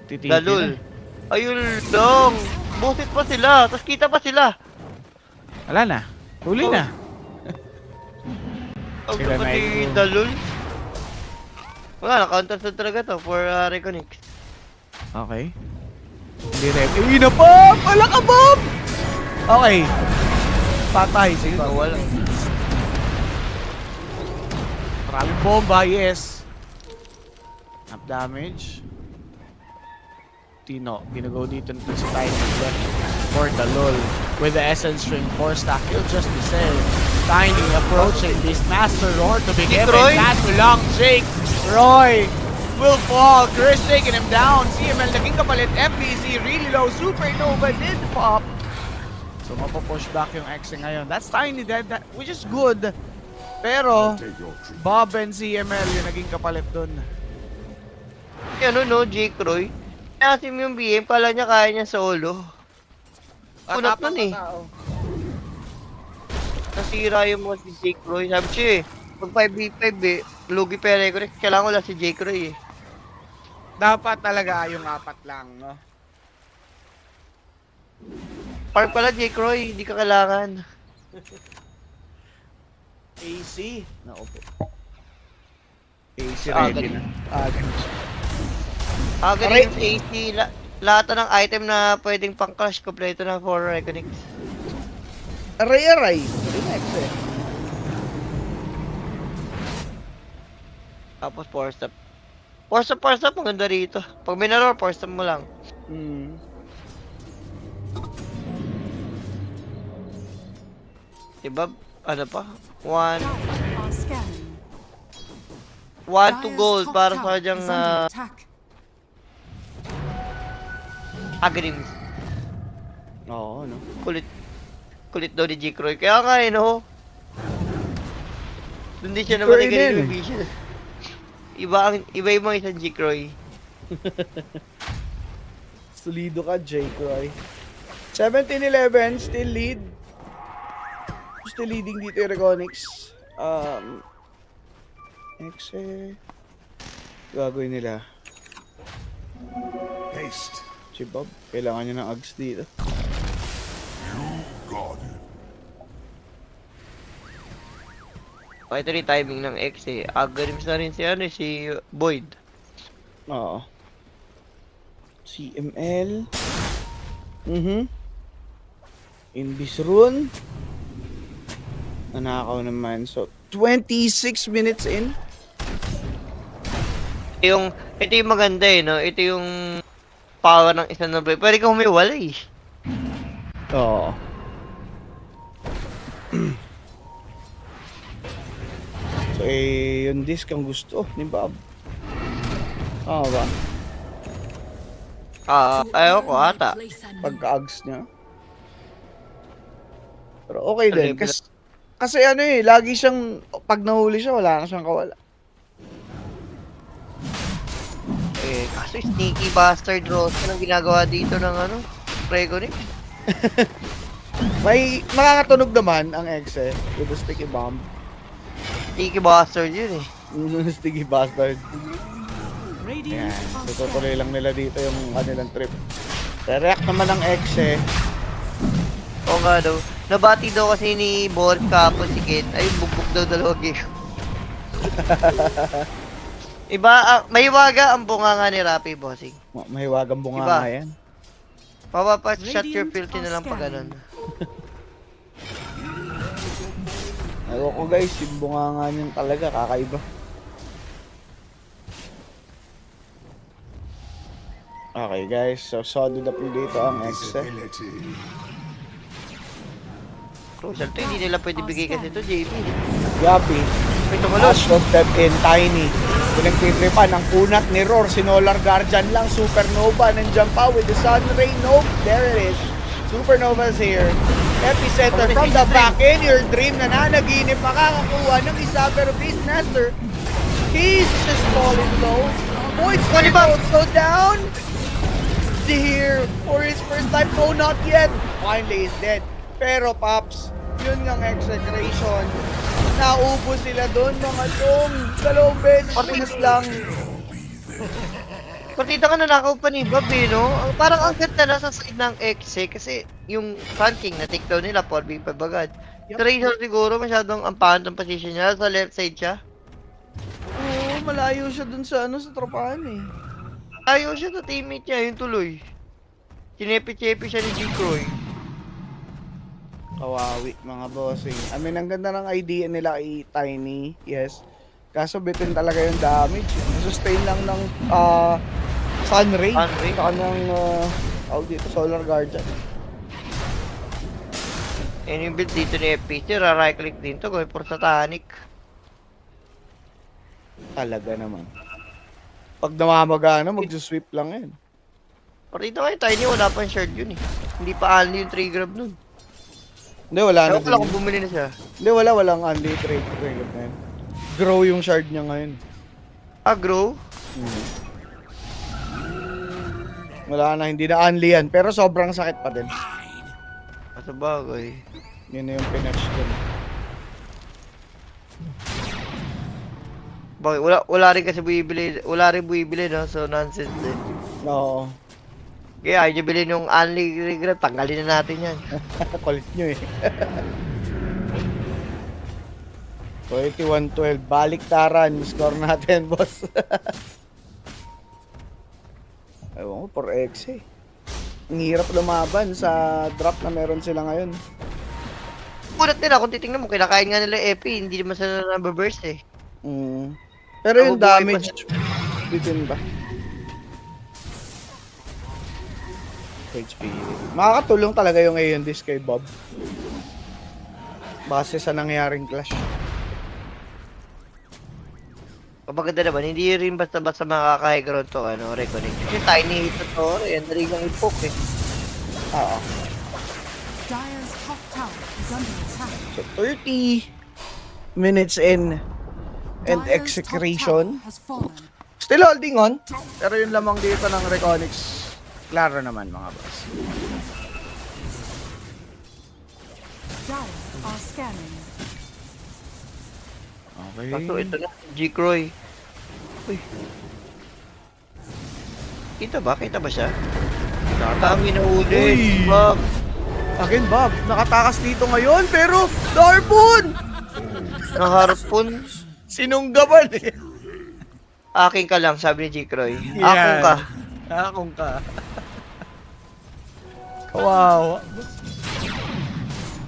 Tititi Dalul. na. Ayun lang. Busit pa sila, tapos kita pa sila. Wala na. Huli Oh. na. Ang Sila na kapatid yung- Dalul. Wala, na-counter to talaga to for Reconnect. Okay. Hindi rin. Uy na Bob! Wala ka Bob! Okay. Patay. Sige. Wala. Maraming bomba, yes. Up damage. Tino, ginago dito nito si Tiny left for the lull. With the Essence String 4 stack, he'll just be safe. Tiny approaching this Master Roar to be given Roy? that to Long Jake. Roy will fall. Chris taking him down. CML naging kapalit. FBZ really low. Supernova did pop. So mapapush back yung X ngayon. That's Tiny dead, which is good. Pero, Bob and CML yung naging kapalit dun. Ano no, Jake Roy? Nasim yung BM, kala niya kaya niya solo. Kunat nun eh. Nasira yung mga si Jake Roy. Sabi siya eh, pag 5v5 eh, lugi pa yung record. Kailangan ko lang si Jake Roy eh. Dapat talaga yung 4 lang, no? Park pala Jake Roy, hindi ka kailangan. AC. Naupo. AC Ah, ready ganun. na. Ganun yung AC, lahat ng item na pwedeng pang crash, kompleto na for Reconnect. Aray-aray. Next eh. Tapos 4-stop. 4-stop, maganda rito. Pag may narrow, 4-stop mo lang. Hmm. Diba? Ano pa? 1. Dire are scanning. 1 to Dire's gold top para tower sa kanyang is under attack. Agrims. Oo, no? Kulit. Kulit daw ni Jikroy. Kaya nga eh, no? Doon din siya naman Jikroy galing din yung eh. vision. Iba yung mga isang Jikroy. Solido ka, Jake Roy. 17-11, still lead. Still leading dito yung Reconics. Gagawin nila. Haste. Si Bob, kailangan niya ng Ags dito. God. Okay, ito rin timing ng X eh. Agrims na rin si Boyd. Oo. CML. Invis Rune. Nanakaw naman. So, 26 minutes in. Ito yung maganda eh, no? Ito yung power ng isang number. Pwede kang humiwala eh. Oo. So, yung disc ang gusto ni Bob. Ba? Ayaw ko ata. Pagka-Ags niya. Pero okay din. Level. Kasi ano eh, lagi siyang, pag nahuli siya, wala na siyang kawala. Eh, kaso sneaky bastard roster ang ginagawa dito ng ano, Reconic. May makakatunog naman ang ex with the sticky bomb. Sneaky bastard yun eh. Sticky bastard. Radiant Yan. are So, tutuloy lang nila dito yung kanilang trip. React naman ng ex Oo nga daw. Nabati daw kasi ni Boris kapon si Ken. Ay, bugbog daw dalawang game. May waga ang bunganga ni Rapi, bossing. Mahiwagang bunga Iba. nga yan. Shut your filthy na lang pag ganun. Ewan ko guys, yung bunga nga niyan talaga, kakaiba. Okay guys, so solid up dito ang ex Visibility. Crucial to, hindi nila pwede bigay kasi to, JP. Yapi. May tumalon. Ash of Death in Tiny. Pinagtitripan ang kunat ni Roar. Si Nolar Guardian lang. Supernova. Nandiyan pa with the Sun Ray. Nope. There it is. Supernova's here. Epicenter from the back in your dream. Nananaginip. Makakakuha ng isa. Pero Beastmaster, he's just falling low. Void's also down. Here for his first time. No, not yet. Finally, he's dead. Pero Pops, yun ngang exaggeration. Naubo sila doon mga chong. Dalawang beses lang. Partida ka nanakaw pa ni Bob eh, no? Parang ang ganda na sa side ng X eh, kasi yung Sun King na take down nila, 4v5 agad. Yup. Tracer siguro masyadong ang pangit ng position niya, sa left side siya. Oo, malayo siya dun sa sa tropahan eh. Ayaw siya sa teammate niya, yung tuloy. Chinepi-chepi siya ni Jikroy. Kawawi mga bossing. I mean, ang ganda ng idea nila kay Tiny, yes. Kaso bitin talaga yung damage. Sustain lang ng Sun Ray. Sun Ray. Sa kanyang dito, Solar Guardian. Yan yung build dito ni FPC, right click din to, gawin for satanic. Talaga naman. Pag namamaga na, mag-sweep lang yan. Partida kayo, Tiny, wala pa yung shard yun eh. Hindi pa only yung 3 grab nun. Hindi, wala na Ayaw ko lang din. kung bumili na siya. Hindi, walang unli trade na yan. Grow yung shard niya ngayon. Grow? Wala na, hindi na unli yan. Pero sobrang sakit pa din. Sa bagay. Yun na yung pinatch dun. Bakit? Wala rin kasi buibili, no? So, nonsense din. Oo. Kaya, ayaw nyo bilhin yung only regret, tanggalin na natin yan. Kulit nyo eh. 21-12. Baliktaran. Score natin, boss. Ewan ko, 4x eh. Ang hirap lumaban sa drop na meron sila ngayon. Kunat nila, kung titingnan mo, kinakain nga nila EP, hindi naman sila nababurst eh. Pero yung Nabubuhay pa damage, bitin ba? HP. Makakatulong talaga yung Aeon Disc kay Bob. Base sa nangyaring clash. maganda naman, hindi rin basta-basta makaka-high ground to, Reconnect. Kasi tiny hit to, yan, dali lang i-poke eh. Oo. Dire's top tower is under attack. So 30 minutes in and Dire's top execution. tower has fallen. Still holding on. Pero yung lamang dito ng Reconnects, klaro naman mga boss. Dire are scanning. Okay. Kaso ito na, G-Croy. Uy. Kita ba? Kita ba siya? Dami na Uy. uli. Bob. Again, Bob, nakatakas dito ngayon, pero Darbon! Naharapon. Sinunggaban eh. Akin ka lang, sabi ni G-Croy. Yan. Akong ka. Akong ka. Kawawa.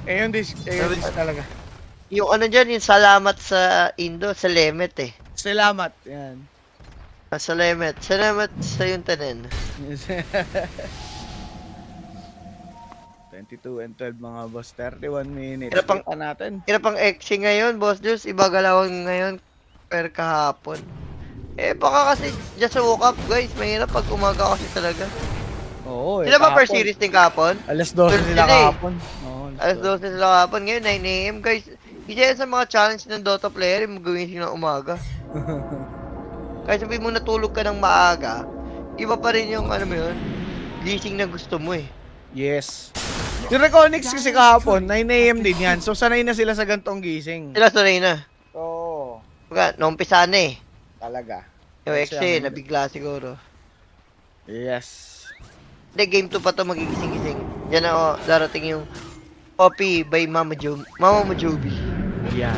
Ayun talaga. Yung dyan, yung salamat sa Indo, sa Lemet eh. Salamat. Yan. Sa Lemet. Salamat sa yung tanin. 22 and 12 mga boss. 31 minutes. Pero pang- Kita natin. Kaya pang X ngayon, Boss Jules, iba galawang ngayon per kahapon. Eh, baka kasi just woke up, guys. Mahirap pag umaga kasi talaga. Oo. Sila ba per kahapon. series din kahapon? Alas 12 Thursday nila na eh. kahapon. Oo, Alas 12 sila kahapon. Ngayon, 9 AM, guys. Isa yan sa mga challenge ng Dota player, yung gawin sila ng umaga. Kahit sabihin mo natulog ka ng maaga, iba pa rin yung, mo yun, gising na gusto mo eh. Yes. Yung Reconnects kasi kahapon, 9 AM din yan. So, sanay na sila sa gantong gising. Sila sanay na. Oo. Baga, naumpisa na eh. Talaga. Yung Yes, X eh, nabigla siguro. Yes. Hindi, game 2 pa to magigising-gising. Diyan na darating yung Poppy by Mama Joby. Yan.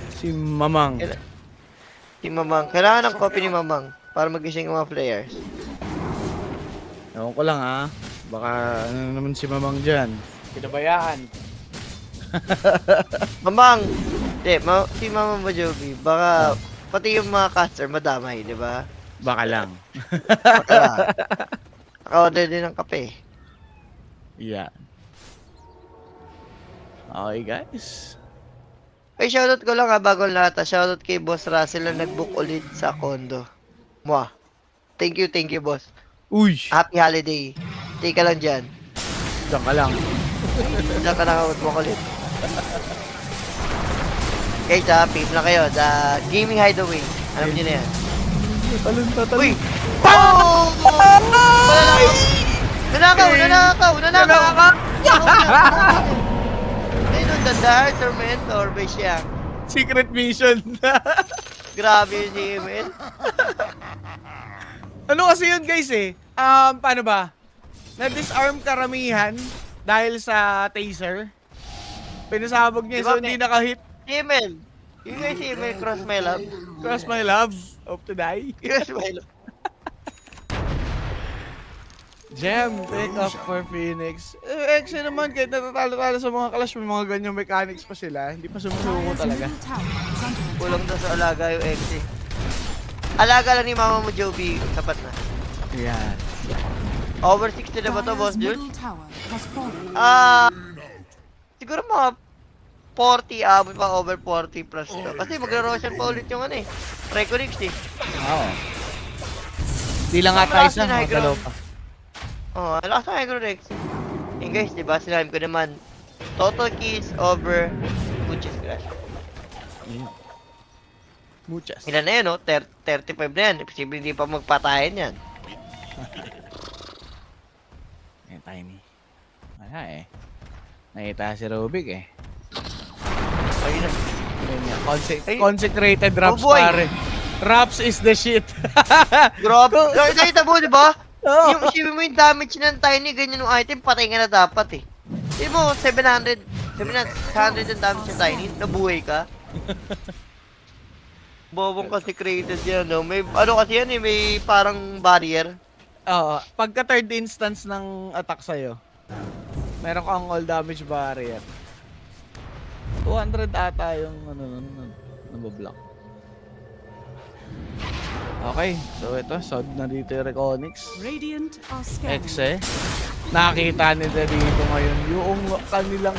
Si Mamang. Si Mamang. Kailangan ng copy ni Mamang para magising yung mga players. Ewan ko lang ha. Baka ano naman si Mamang dyan. Pinabayaan. Mamang! Hindi, si Mama Joby. Baka pati yung mga caster madamay, di ba? Baka lang. Baka. Naka-order din ng kape. Yan. Okay guys. Ay, shoutout ko lang bago ang lahat. Shoutout kay Boss Russell na nag-book ulit sa condo. Mwah. Thank you, boss. Uy! Happy holiday. Stay ka lang dyan. Diyan ka lang. Diyan ka na mag-book ulit. Guys, pip na kayo. The Gaming Hideaway. Alam niyo na yan. Talon. Uy! Oh! Nanakaw! Ayun, the Dark Tormentor ba siya? Secret mission. Grabe yun si Emil. Ano kasi yun guys eh? Paano ba? Na-disarm karamihan dahil sa taser. Pinasabog niya Diba, so hindi nakahit. Si Emil. Yung nga si Emil, cross my love. Cross my love. Hope to die. Cross my love. Gem, pick up for Phoenix. Actually naman, kahit natatalo-talo sa mga clash, may mga ganyang mechanics pa sila. Hindi pa sumusuko Dire's talaga. middle tower is under attack. Kulang na sa alaga yung XC. Alaga lang ni Mama mo, Joby. Sapat na. Yan. Over 60 na ba to, Boss Dire's Jules? middle tower has fallen. Siguro mga 40, abot pa over 40 plus to. Kasi magre-roshan pa ulit yung Reconnects eh. Oo. Di lang ata isa, mga dalawa pa. Oh, lakas ng Reconnects. And guys, diba, sinabi ko naman, total kills over Gucci's Crash. Muchas. Ilan na yun, no? 35 na yan. Posible hindi pa magpatayan yan. Ayan, Tiny. Wala eh. Nakita si Rubik eh. Ayun na. Ayun yan. Ay. Consecrated Raps Oh, boy. pare. Raps is the shit. Grabe. Nakita mo, diba? Oo. Yung isipin mo yung damage ng Tiny, ganyan yung item, patay nga na dapat eh. Hindi mo, 700 ang damage ng Tiny, nabuhay ka. Bobong kasi created yan, no? May, kasi yan eh, may parang barrier. Oo. Pagka third instance ng attack sa'yo, meron kang all damage barrier. 200 ata yung nabablock. Okay, so ito, sod na dito yung Reconnects. Radiant are scanning. Exe. Nakita nila dito ngayon yung kanilang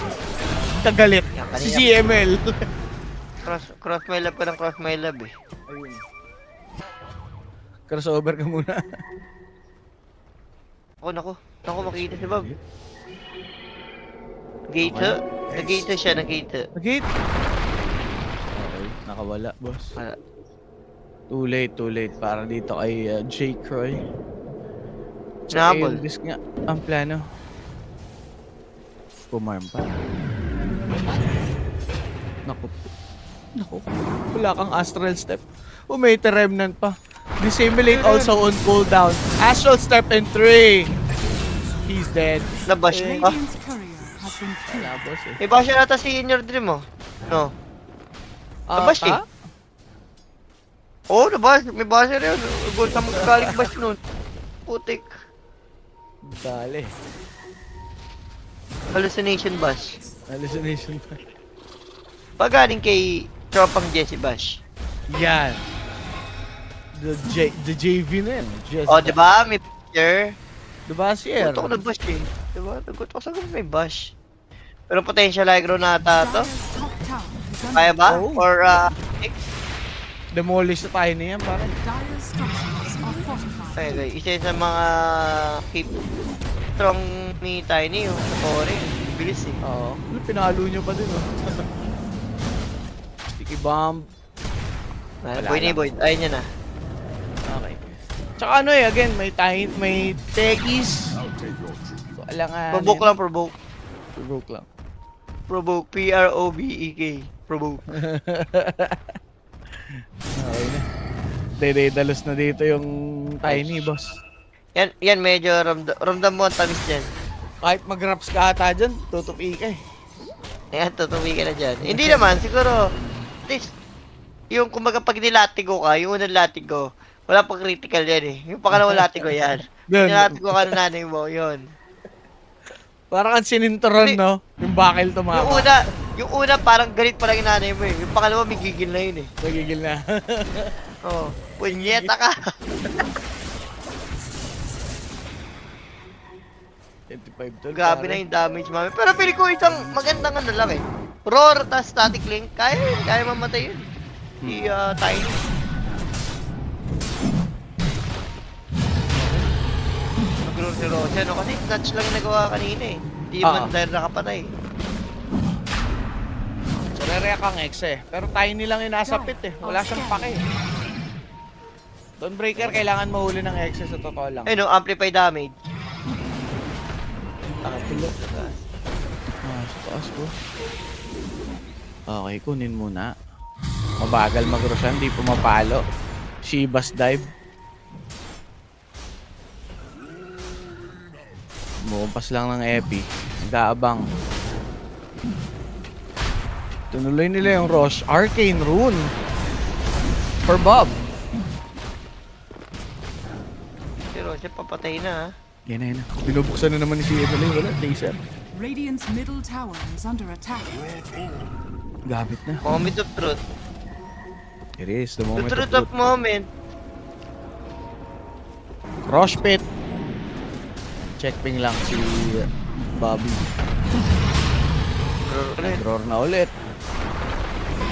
kagalit. Yan, Si kanina- CML. Cross my love ka ng cross my love eh. Ayun. Crossover ka muna. Naku, makita si Bob. Gate. Nag-gate siya, nag-gate. Gate. Okay, nakawala, boss. Wala. Too late para dito kay Jake Roy. Nabol. Elvis nga ang plano. Pumarm pa. Naku. Wala kang astral step. Umate remnant pa. Dissimulate also on cooldown. Astral step in 3. He's dead. Nabash. Radiant's courier has been killed. Wala, boss eh. May bash yata si Inner Dream, oh. No. Nabash eh. Oo, nabash. May bash rin. Gold sa magkakaling bash nun. Putik. Dali. Hallucination bash. Hallucination pa. Pagaling kay tropang Jesse Bash. Yan. The JV na yan. Oh, di ba? May picture. Diba siya? Gusto ko na bash eh. Di ba? Nagusto ko sa may bash. Pero potential aggro na ata to. Dire's top tower is under Kaya ba? Oh. Or, X? Demolish na tayo niyan, parang. Dire's structures are fortified. Kaya guys, isa yun sa mga keep strong ni Tiny yung Ori. Bilis eh. Oo. Pinalo nyo pa din, oh. Sticky bomb. Wala Boy ni lang. Boy. Ayun niya na. Okay. Tsaka ano eh, again, may techies. So, alangan. Provoke lang, provoke. Provoke lang. Provoke. P-R-O-V-E-K. Provoke. Okay na. Dedalos na dito yung Tiny, boss. Yan medyo ramdam mo ang tamis dyan. Kahit mag-raps ka ata dyan, tutupi ka eh. Ayan, tutuwi ka na dyan. Hindi naman, siguro, at least, yung kumbaga pag nilatigo ka, yung unang latigo, wala pang critical yan eh. Yung pangalawang latigo yan. Yun. Nilatigo ka na nanay mo, yun. Parang ang sininturon, Hindi. no? Yung bakil tumama. Yung una parang galit pa lang yung nanay mo eh. Yung pangalawa may gigil na yun eh. Nagigil na. Oo. Punyeta ka. 25 tol. Grabe na yung damage mami. Pero pili ko isang magandang ano lang eh. Roar tas static link. Kaya mamatay yun. Si Tiny. Nag-roar si Rocha no? Kasi snatch lang yung nagawa kanina eh. Hindi man dahil nakapatay. So, re-react ang X eh. Pero Tiny lang yung nasa pit eh. Wala siyang pake. Dawnbreaker, kailangan mahuli ng X sa totoo lang. Ayun no, amplify damage. Tulo. Sa taas ko. Okay, kunin muna. Mabagal mag-Roshan, di pumapalo. Shiba's dive. Bumpas lang ng Epi. Nag-aabang. Tunuloy nila yung Rosh. Arcane Rune. For Bob. Si Rocha papatay na ha. Yan na. Binubuksan na naman ni si Evelyn. Wala, laser. Radiant's middle tower is under attack. Gamit na. Moment of truth. It is the The moment truth of of moment. Rosh pit. Check ping lang si Bobby. Roar na ulit.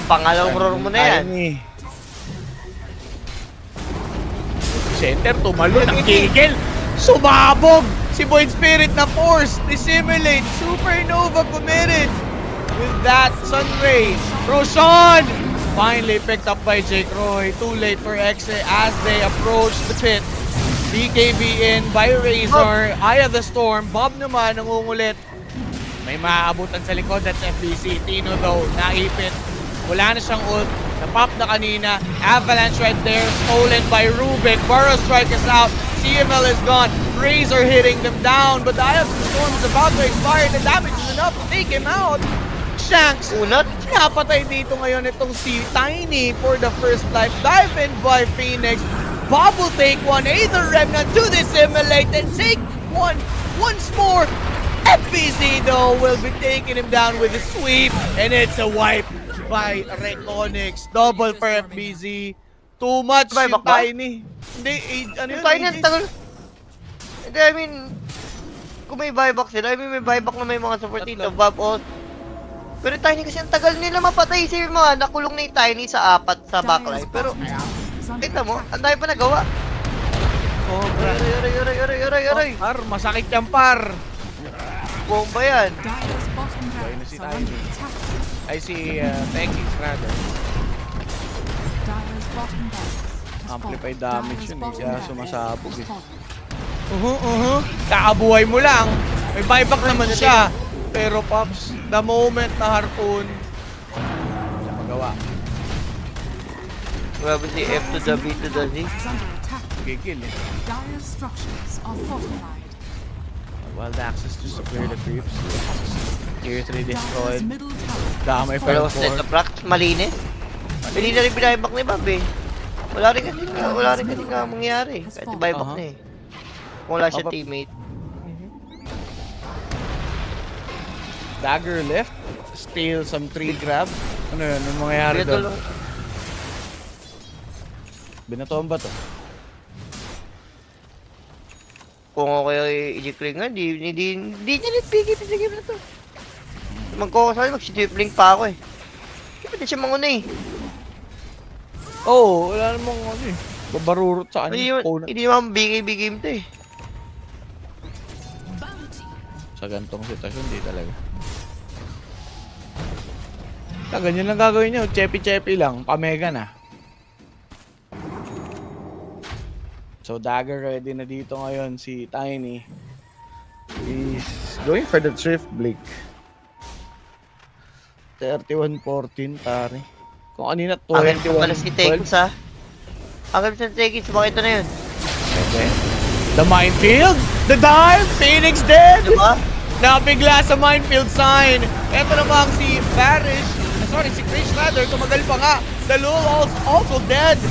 Pangalawang roar mo na yan. Tiny. Center, tumalo ng kigil. Sumabog! Si Void Spirit na force. Dissimulate. Supernova committed. With that, Sunray. Roshan! Finally picked up by Jake Roy. Too late for Exe as they approach the pit. BKB in by Razor. Eye of the Storm. Bob naman nangungulit. May maaabutan sa likod. That's FBC. Tino though, naipit. Wala na siyang ult. Napop na kanina. Avalanche right there. Stolen by Rubik. Burrow Strike is out. CML is gone. Razor hitting them down. But the Eye of the Storm is about to expire. The damage is enough to take him out. Shanks. Unat. Napatay dito ngayon itong si Tiny for the first life. Dive in by Phoenix. Bob will take one. Aether Remnant to dissimulate and take one once more. FBZ though will be taking him down with a sweep. And it's a wipe by Reconix. Double for FBZ. Too much Bye, yung bakba? Tiny. Hindi, ano yun? Tiny ang Aegis? tagal. Hindi, I mean, kung may buyback sila, I mean may buyback na may mga support dito. Tatlo. Bob Ot. Pero yung Tiny kasi ang tagal nila mapatay. Isipin mo nakulong na yung Tiny sa 4 sa backline. Pero, kita mo, ang dami pa nagawa. Sobra. Aray. Par, masakit yan, par. Bomba yan. Dire's bottom Ayun na si barracks are under Tiny. attack. Ay, si Tekis, rather. Dire's bottom barracks has Amplified fallen. damage Dire's yun eh, bottom kaya barracks sumasabog has eh. fallen. Kakabuhay mo lang. May buyback naman siya. Pero Pops, the moment na harpoon, siya magawa. Grabe si F to the B to the Z. Is under attack. Gigil eh. Dire's structures are fortified. Wild access just to clear the creeps. Tier 3 Dire's destroyed. middle tower Damay has pa Pero yung kasi core. sa practice, malinis. Hindi na rin binayback ni Bob eh. Wala rin kasi nga mangyari. Kahit buyback na eh. Kung wala siya teammate. Dagger left. Steal some tree grab. Ano yun? Ano mangyayari Dito doon? lang. Binatoan ba to? Kung ako kay i-declare nga, hindi niya nitpigil sa game na to. Magkakasali, mag-stifling pa ako eh. Hindi pwede siya manguna eh. Oo, wala namang ano eh. Babarurot sa kanya. Hindi naman bigay-bigay mo to eh. Sa gantong sitwasyon, di talaga. Ganyan lang gagawin nyo. Cheppy-cheppy lang. Pamega na. So, Dagger ready na dito ngayon si Tiny. He's going for the Thrift Blink. 31-14, pare. Kung kanina, Akin pa pala si 21-12. Tekis ha. Akin pa si Tekis, bakit ito na yun? Okay. The minefield! The dive! Phoenix dead! Diba? Nabigla sa minefield sign. Ito namang si Parrish. Sorry, si Chris rather. Tumagal pa nga. The Lul also dead.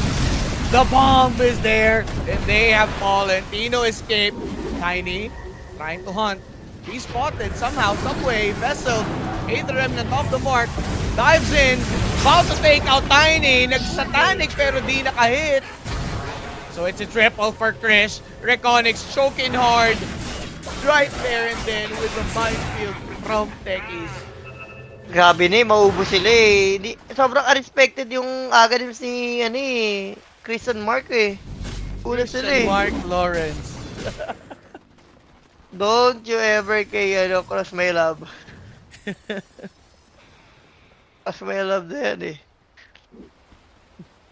The bomb is there. And they have fallen. Tino escaped. Tiny trying to hunt. He spotted somehow, some way. Vessel, Aether Remnant off the mark. Dives in. About to take out Tiny. Nag-satanic pero di nakahit. So it's a triple for Chris. Reconyx choking hard. Right there and then with the minefield from Techies. Grabe na eh, maubos sila eh. Sobrang unexpected yung agadim ni Christian Mark eh. Kulang sila eh. Mark Lawrence. Don't you ever kay cross my love. Cross my love na yan eh.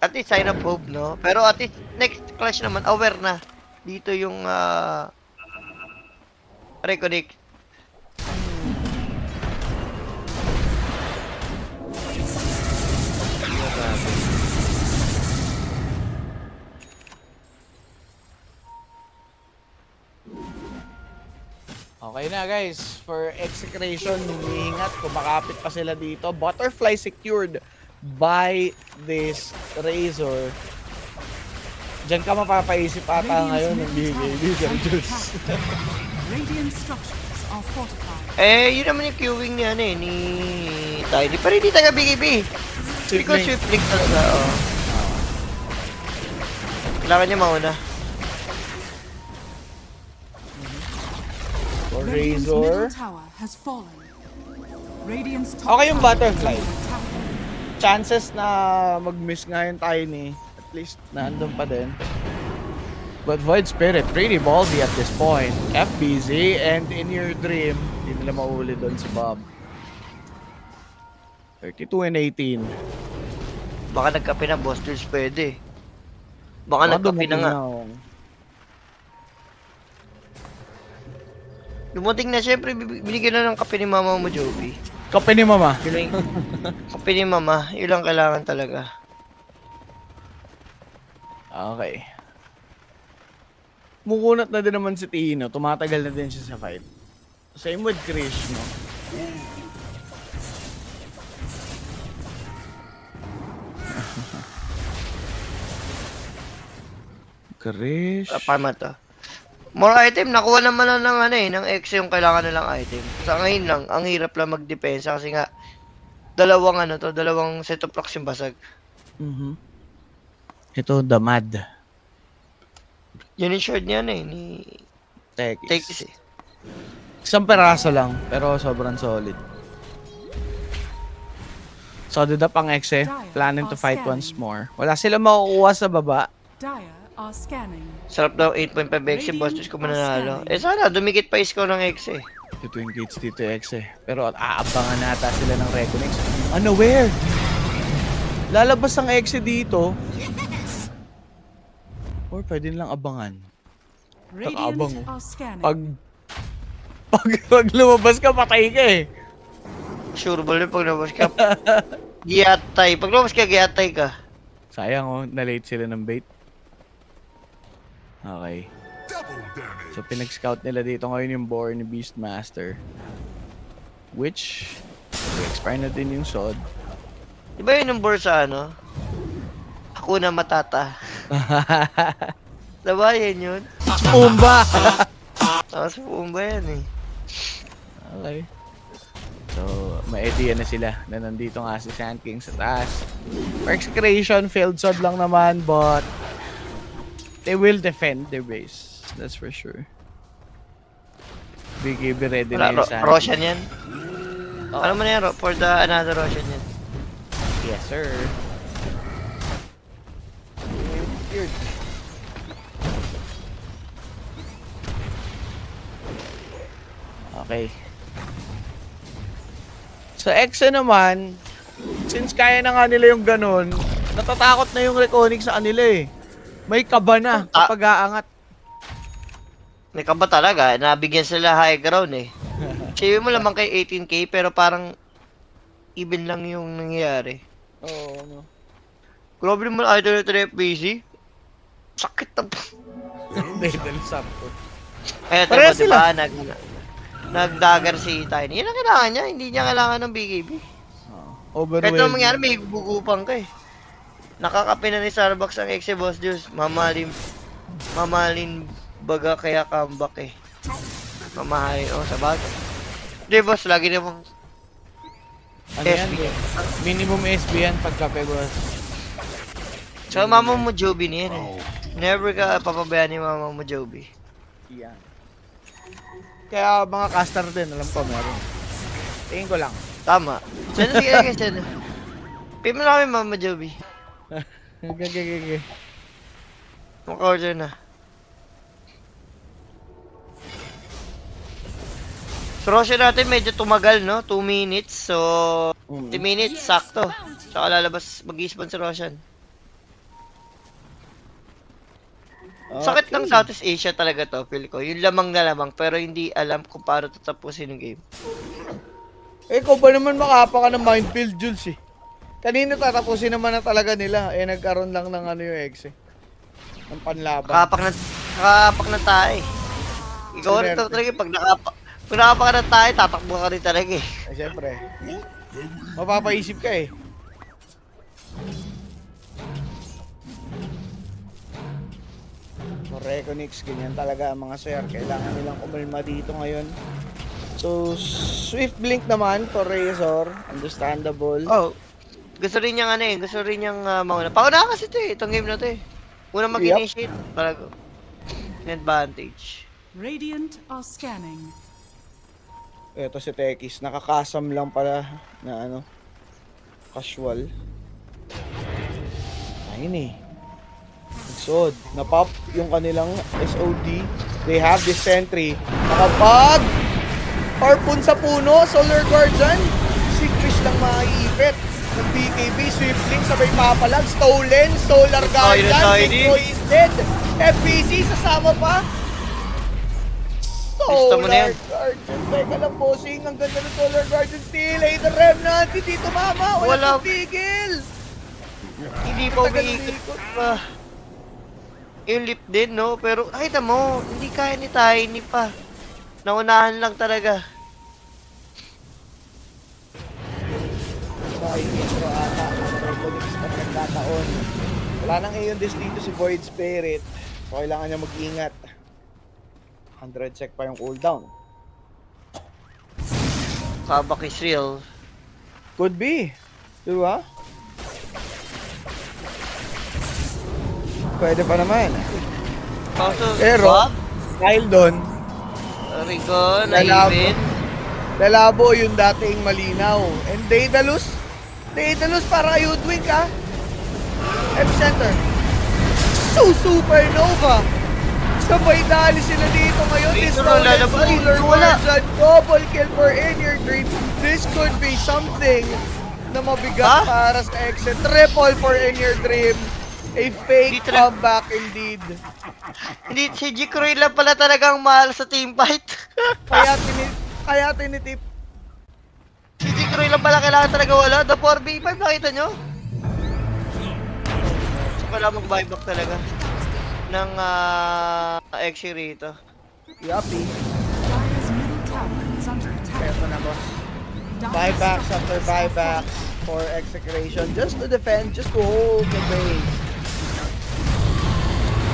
At least sign of hope, no? Pero at least next clash naman, aware na. Dito yung Reconnect. Okay na guys, for execration, humihingat, kumakapit pa sila dito. Butterfly secured by this Razor. Diyan ka mapapaisip ata ngayon ng bigay juice. Radiant structures are fortified. Eh, yun naman yung queuing niya ni Tiny. Pero hindi taga BKB. Because swift link talaga, oh. Kailangan niya mauna. For Radiant's Razor. middle tower has fallen. Radiant's top Okay yung tower butterfly. is under attack. Chances na mag-miss nga yung Tiny. At least, naandun pa din. But Void Spirit, pretty ballsy at this point. FBZ and In Your Dream, hindi nila mauli doon si Bob. 32 and 18. Baka nagkape na, Boss Jules, pwede. Baka nagkape na nga. Dumating na, syempre, binigyan na ng kape ni mama mo, Joby. Kape ni Mama. Yun lang, kape ni mama, yun lang kailangan talaga. Okay. Mukunat na din naman si Tino. Tumatagal na din siya sa fight. Same with Krish, no? Krish. Tama to. More item, nakuha naman na ng X yung kailangan nilang item. Sa ngayon lang, ang hirap lang magdepensa kasi nga, dalawang set of blocks yung basag. Ito, The Mad. Yun yung short niya ni Tekis. Tekis eh. Isang peraso lang, pero sobrang solid. Soded up ang Exe, planning to fight once more. Wala sila makukuha sa baba. Dire are scanning. Sarap daw 8.5 Exe, boss. Diyos ko mananalo. Sana, dumikit pa score ng Exe. Ito yung gates dito Exe. Pero aabangan nata sila ng Reconnect. Unaware! Lalabas ang Exe dito. Or pwede nilang abangan. Nakaabang, Radiant are scanning. Pag lumabas ka, patay ka eh. Sure ball yun pag lumabas ka. Giyatay. Pag lumabas ka, giyatay ka. Sayang oh, na-late sila ng bait. Okay. So pinag-scout nila dito ngayon yung board ni Beastmaster. Which, i-expire na din yung sword. Di ba yun yung board sa ano? Hakuna Matata. Diba yan yun? Pumba! Tapos Pumba yan eh. Okay. So, may idea na sila na nandito nga si Sand King sa taas. For execution, failed sword lang naman, but they will defend their base. That's for sure. BKB ready na Wala, yung Sand Roshan yan. Ano man yan, for the another Roshan yan. Yes, sir. Weird. Okay. Sa Exe naman, since kaya na nga nila yung ganun, natatakot na yung Reconic sa kanila eh. May kaba na kapag aangat. May kaba talaga, nabigyan sila high ground eh. Sabi mo lamang kay 18k pero parang even lang yung nangyayari. Oo, no. Grabe naman idol na FBC. Sakit na po. Dahil sampo. Eh, Parehas diba, nag-dagger si Tiny. Yan ang kailangan niya, hindi niya kailangan ng BKB. Kahit Overwhelmed. anong mangyari, may bugupang ka eh. Nakakapi na ni Starbucks ang Exe Boss Juice. Mamahalin baga kaya comeback eh. Mamahalin, sa bagay. Di boss, lagi namang Ano yan? SB. Minimum SB yan pagkape, boss. So, mama mo Joby niyan eh. Never ka papabayaan ni mama mo Joby. Yan. Kaya mga caster din, alam ko meron. Tingin ko lang. Tama. Sana sige lang kasi na. Pay mo na kami mama Joby. Gagagagag. Maka-order na. So, Roshan natin medyo tumagal, no? 2 minutes. So, 2 minutes, sakto. Tsaka lalabas, mag-i-spawn si Roshan. Sakit ng Southeast Asia talaga to, feel ko. Yung lamang na lamang, pero hindi alam kung paano tatapusin yung game. Eh, ikaw ba naman makapa ka ng minefield, Jules eh. Kanina tatapusin naman na talaga nila. Eh, nagkaroon lang ng ano yung ex eh. Ng panlaban. Nakapak na tayo eh. Ikaw rin Sinerte. talaga, pag nakapak ka na tayo, tatakbo ka rin talaga eh. Eh, syempre. Mapapaisip ka eh. So, Reconnects, ganyan talaga ang mga sir. Kailangan nilang umalma dito ngayon. So, Swift Blink naman for Razor. Understandable. Oh, gusto rin niyang ano eh, gusto rin niyang mauna. Pauna kasi ito eh, itong game na to eh. Una mag-initiate, para advantage. Radiant are scanning. Ito si Tekis. Nakakasam lang pala na ano. Casual. Ayun eh. Nagsod. Napop yung kanilang SOD. They have this sentry. Nakapag! Harpoon sa puno. Solar Guardian. Si Chris lang maiipit. Nag-BKB. Swiftling sabay papalag. Stolen. Solar Guardian. Victory is dead. FPC sasama pa. Gusto mo na Solar yan. Guardian. Teka lang, bossing. Ang ganda ng Solar Guardian still. Hey, the Remnant. Hindi tumama. Wala Wala. tigil. Hindi pa umiikot pa. Yung lip din, no? Pero, nakita mo, hindi kaya ni Tiny pa. Naunahan lang talaga. Dahil intro ata ang Reconnects na nagkataon. Wala nang ngayon dito si Void Spirit. So kailangan niya mag-ingat. 100 sec pa yung cooldown. Kabak is real. Could be. Diba? Pwede pa naman. Kaso, Pero, Bob, dahil doon, Rico, Lalabo. Naivin. lalabo yung dating malinaw. And Daedalus, Daedalus para kay Hoodwink ha. Epicenter. Supernova. Sabay dali sila dito ngayon. This Razor, one lalabas. Solar Wala. Guardian. Double kill for In Your Dream. This could be something na mabigat Ha? para sa exit. Triple for In Your Dream. A fake Dito lang. comeback indeed. Hindi, si Jikroy lang pala talagang mahal sa teamfight. Kaya tinitip. Si Jikroy lang pala kailangan talaga wala. The 4v5, nakita nyo? So, pala mag-buyback talaga ng Exi rito. Yuppie. Dire's middle tower is under attack. Eto na boss. Dire's Buybacks after buybacks for execution just to defend, just to hold the base.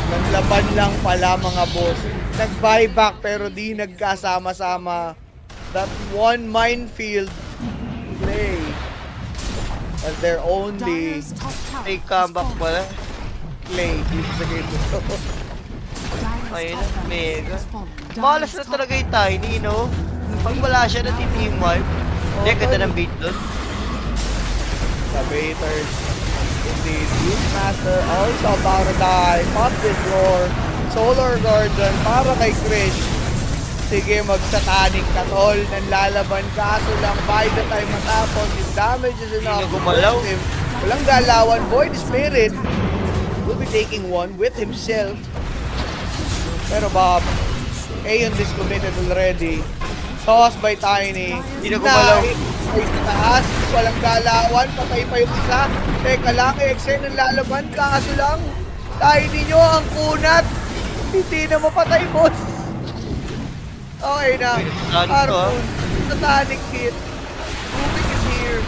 Naglaban lang pala mga boss. Nag-buyback pero di nagkasama-sama. That one minefield play. As their only Dire's top tower May is comeback falling. pala. play dito sa game na to. Dire's Ayun top na, tower mega. is falling. Malas Dire's na top talaga yung Tiny, no? Pag wala siya na team wipe. Hindi, ganda ng beat doon. The baiters. Indeed, Beastmaster also about to die. Pop this roar. Solar Guardian para kay Krish. Sige, mag-satanic na tol. Nanlalaban kaso lang by the time matapos. His damage is enough. Hindi na gumalaw. Him. Walang galawan. Void Spirit will be taking one with himself. Pero Bob, Aeon disconnected already. Tossed by Tiny. Hindi na gumalaw. Ay, sa taas. Walang galawan. Patay pa yung isa. Teka lang, Exen ang lalaban. Kaso lang, Tiny nyo ang kunat. Hindi na mapatay, boss. Okay na. Satanic to, Harpoon. Satanic hit. Rubik is here.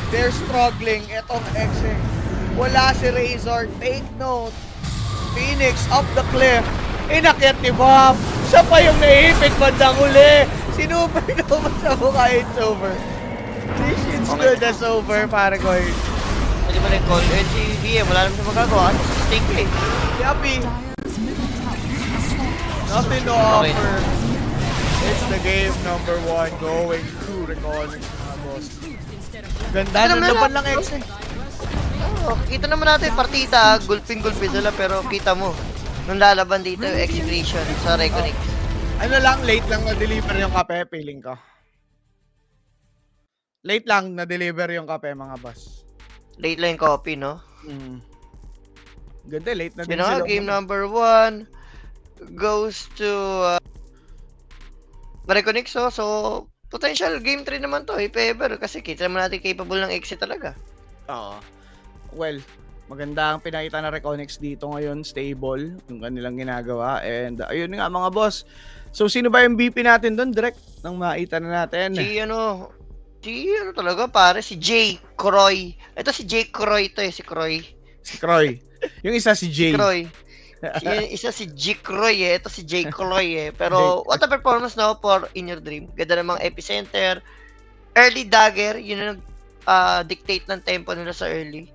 They're struggling. Etong Exen. Wala si Razor. Take note. Phoenix up the cliff. Inakyat ni Bob. Siya pa yung naipit bandang uli. Sinupernova sa mukha. It's over. This shit's good as over, pare ko. Pwede mo na yung call. Eh, si VM, wala naman siya magagawa. Ano sa stink eh. Yuppie. Dire's middle tower is falling. Nothing to Okay. offer. It's the game number 1 going to Recon, mga boss. Ganda Ano ng meron? laban lang, Exe. Oh, kita naman natin, partita, gulping-gulping sila, pero kita mo, nung lalaban dito, yung execution sa Reconnect. Ano lang, late lang na-deliver yung kape, feeling ko. Late lang na-deliver yung kape, mga boss. Late lang yung copy, no? Ganda, late na din Sino nga, sila. game number 1 goes to Reconnect, so potential game 3 naman to, if ever, kasi kita naman natin capable ng exit talaga. Oo. Well, maganda ang pinakita na Reconnect dito ngayon, stable, yung kanilang ginagawa. And ayun nga mga boss. So sino ba yung MVP natin doon? Direct nang makita na natin. Si ano talaga, pare, si Jay Croy. Ito si Jay Croy to eh, si Croy. Si Croy. Yung isa si Jay. Croy. Isa si G. Croy eh. Ito si J. Croy eh. Pero what a performance no for In Your Dream. Ganda namang epicenter. Early dagger. Yun ang dictate ng tempo nila sa early.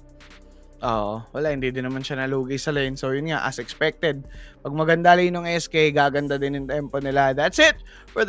Oo. Wala, hindi din naman siya nalugi sa lane. So yun nga, as expected. Pag maganda lane ng SK, gaganda din yung tempo nila. That's it for